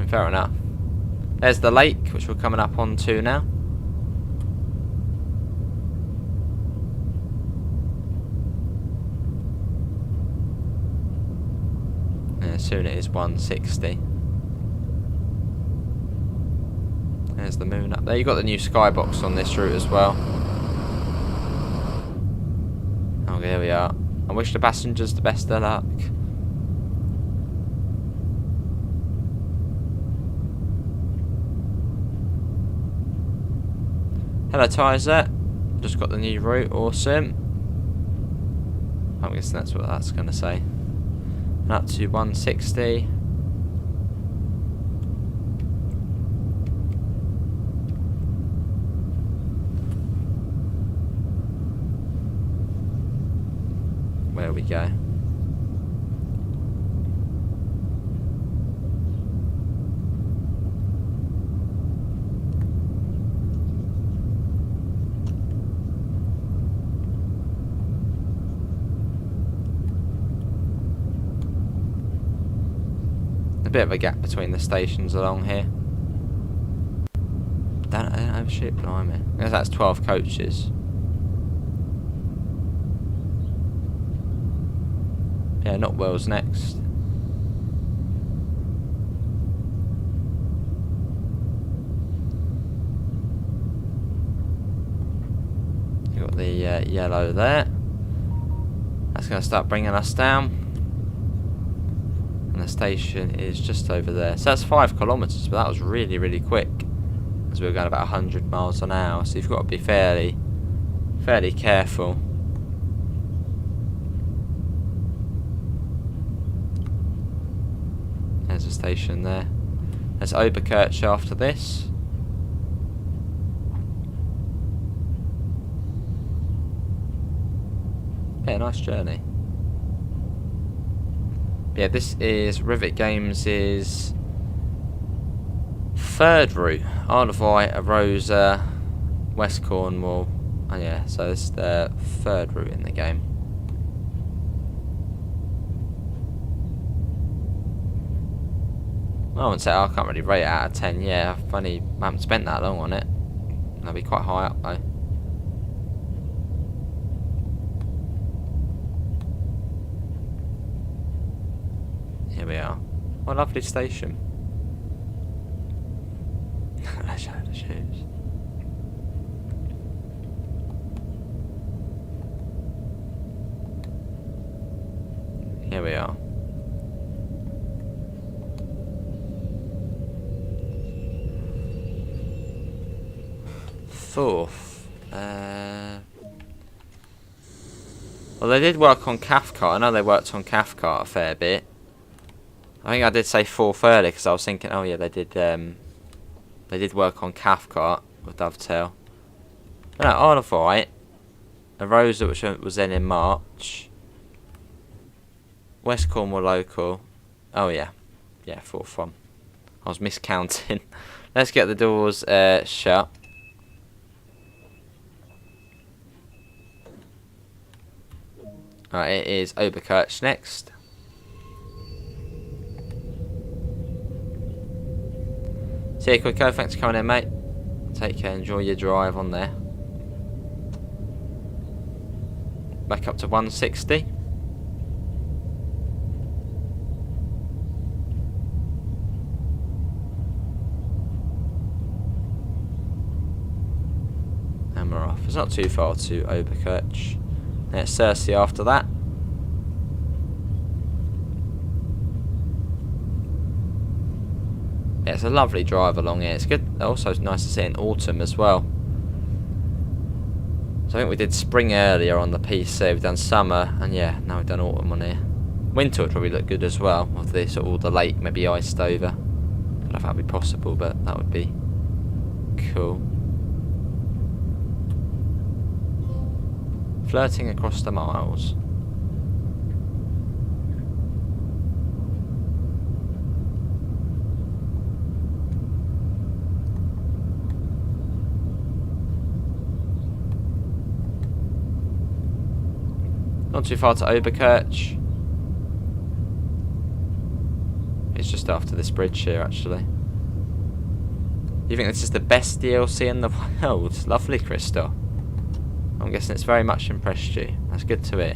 Fair enough. There's the lake, which we're coming up onto now. Yeah, soon it is 160. There's the moon up there. You've got the new skybox on this route as well. Oh, here we are. I wish the passengers the best of luck. Hello, Tizer. Just got the new route. Awesome. I'm guessing that's what that's going to say. And up to 160. Where we go. Bit of a gap between the stations along here. Don't shit, blimey. I guess that's 12 coaches. Yeah, Notwell's next. You got the yellow there. That's going to start bringing us down. And the station is just over there. So that's 5 kilometres, but that was really, really quick. As we were going about 100 miles an hour. So you've got to be fairly careful. There's a station there. There's Oberkirch after this. Yeah, nice journey. Yeah, this is Rivet Games' third route. Isle of Wight, Arosa, West Cornwall. Oh yeah, so this is the third route in the game. I wouldn't say I can't really rate it out of 10. Yeah, I haven't spent that long on it. That'll be quite high up though. Here we are. What a lovely station. Let's show the shoes. Here we are. Fourth. Well, they did work on Cathcart. I know they worked on Cathcart a fair bit. I think I did say 4th earlier because I was thinking, oh yeah, they did work on Cathcart with Dovetail. No, Isle of Wight, Arosa, which was then in March. West Cornwall local. Oh yeah, 4th one. I was miscounting. Let's get the doors shut. Right, it is Oberkirch next. See you, Quico. Thanks for coming in, mate. Take care. Enjoy your drive on there. Back up to 160. And we're off. It's not too far to Oberkirch. And it's Sursee after that. Yeah, it's a lovely drive along here. It's good. Also, it's nice to see in autumn as well. So I think we did spring earlier on the PC. We've done summer, and yeah, now we've done autumn on here. Winter would probably look good as well, with this all the lake maybe iced over. I don't know if that would be possible, but that would be cool. Flirting across the miles. Not too far to Oberkirch. It's just after this bridge here, actually. You think this is the best DLC in the world? Lovely, Crystal. I'm guessing it's very much impressed you. That's good to hear.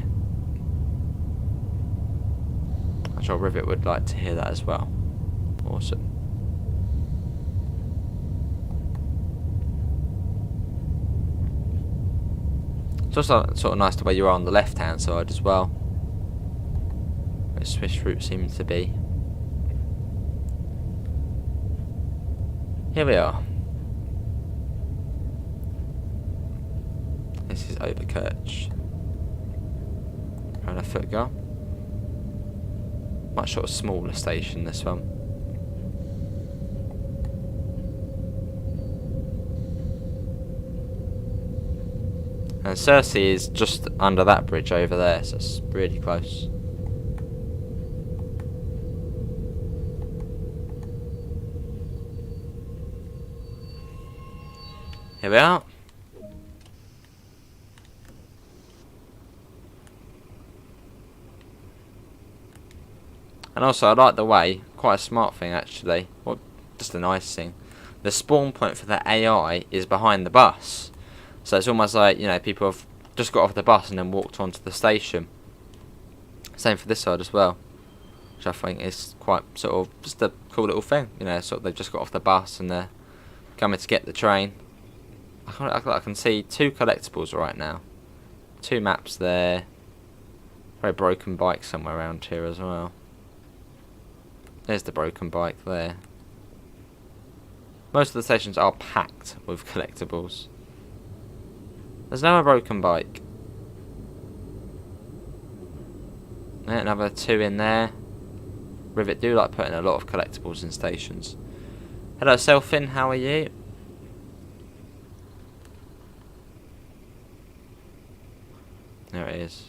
I'm sure Rivet would like to hear that as well. Awesome. It's also sort of nice the way you are on the left hand side as well. Where Swiss route seems to be. Here we are. This is Oberkirch. Around a foot go. Much sort of smaller station, this one. And Sursee is just under that bridge over there, so it's really close. Here we are. And also, I like the way, quite a smart thing actually, well, just a nice thing, the spawn point for the AI is behind the bus. So it's almost like, you know, people have just got off the bus and then walked onto the station. Same for this side as well, which I think is quite sort of just a cool little thing. You know, sort of they've just got off the bus and they're coming to get the train. I can see 2 collectibles right now. 2 maps there. Very broken bike somewhere around here as well. There's the broken bike there. Most of the stations are packed with collectibles. There's no broken bike. Another 2 in there. Rivet do like putting a lot of collectibles in stations. Hello Selfin, how are you? There it is.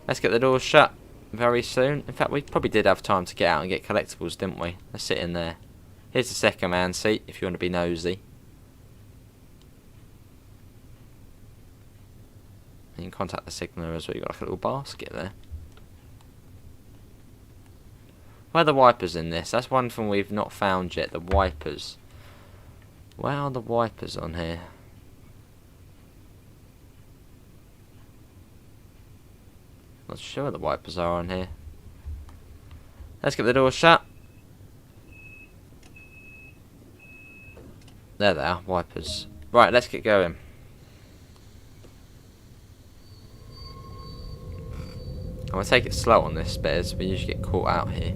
Let's get the doors shut very soon. In fact, we probably did have time to get out and get collectibles, didn't we? Let's sit in there. Here's the second man seat if you want to be nosy. You can contact the signaller as well. You've got like a little basket there. Where are the wipers in this? That's one thing we've not found yet. The wipers. Where are the wipers on here? Not sure where the wipers are on here. Let's get the door shut. There they are, wipers. Right, let's get going. I'm going to take it slow on this bit as we usually get caught out here.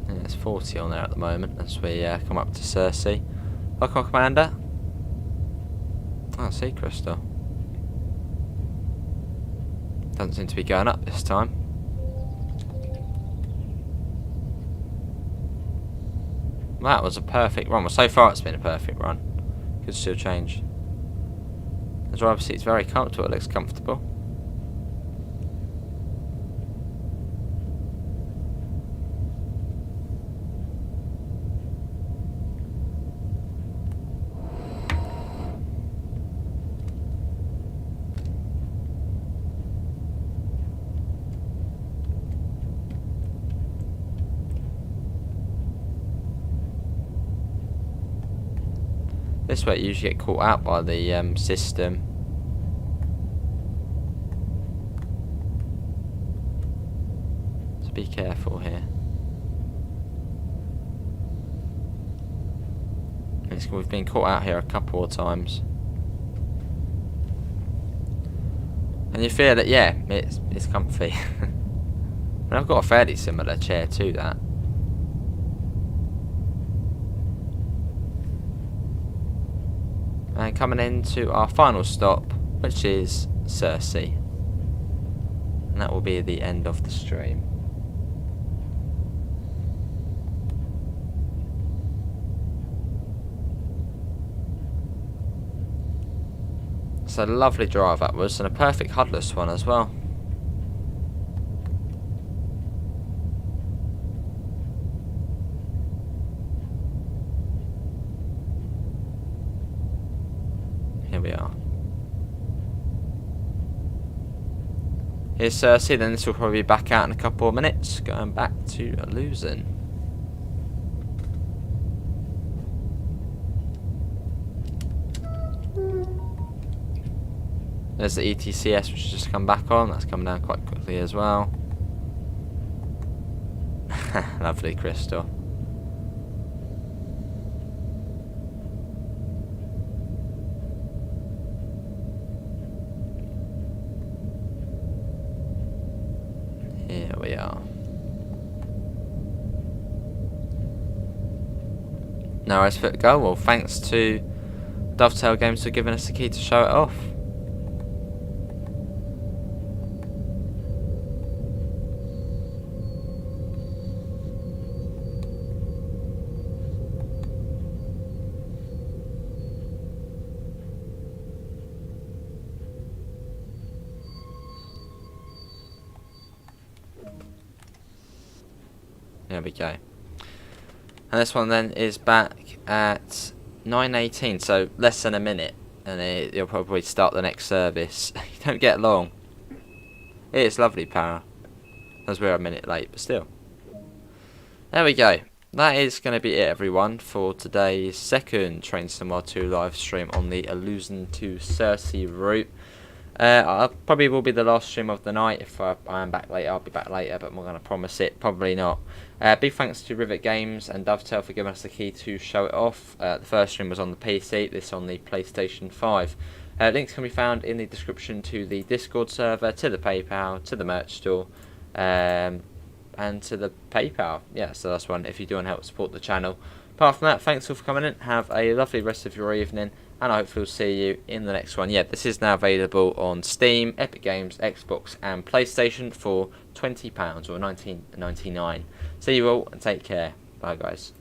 There's 40 on there at the moment as we come up to Sursee. Welcome, Commander. Oh, sea crystal. Doesn't seem to be going up this time. That was a perfect run. Well, so far it's been a perfect run. Could still change. The driver's seat's very comfortable. It looks comfortable. This way you usually get caught out by the system. So be careful here. We've been caught out here a couple of times. And you feel that, yeah, it's comfy. And I've got a fairly similar chair to that. And coming into our final stop, which is Sursee. And that will be the end of the stream. It's a lovely drive that was, and a perfect HUDless one as well. Here we are. Here's Sursee, then this will probably be back out in a couple of minutes, going back to Luzern. There's the ETCS which has just come back on, that's coming down quite quickly as well. Lovely crystal. Here we are. Now as for it go, well thanks to Dovetail Games for giving us the key to show it off. There we go. And this one then is back at 9:18, so less than a minute, and you'll probably start the next service. You don't get long. It's lovely power, as we're a minute late, but still. There we go. that is going to be it, everyone, for today's second Train Sim World 2 live stream on the Luzern to Sursee route. I probably will be the last stream of the night. If I am back later, I'll be back later, but I'm not going to promise it. Probably not. Big thanks to Rivet Games and Dovetail for giving us the key to show it off. The first stream was on the PC, this on the PlayStation 5. Links can be found in the description to the Discord server, to the PayPal, to the merch store, and to the PayPal. Yeah, so that's one if you do want to help support the channel. Apart from that, thanks all for coming in. Have a lovely rest of your evening, and I hope we'll see you in the next one. Yeah, this is now available on Steam, Epic Games, Xbox and PlayStation for £20 or $19.99. See you all and take care. Bye guys.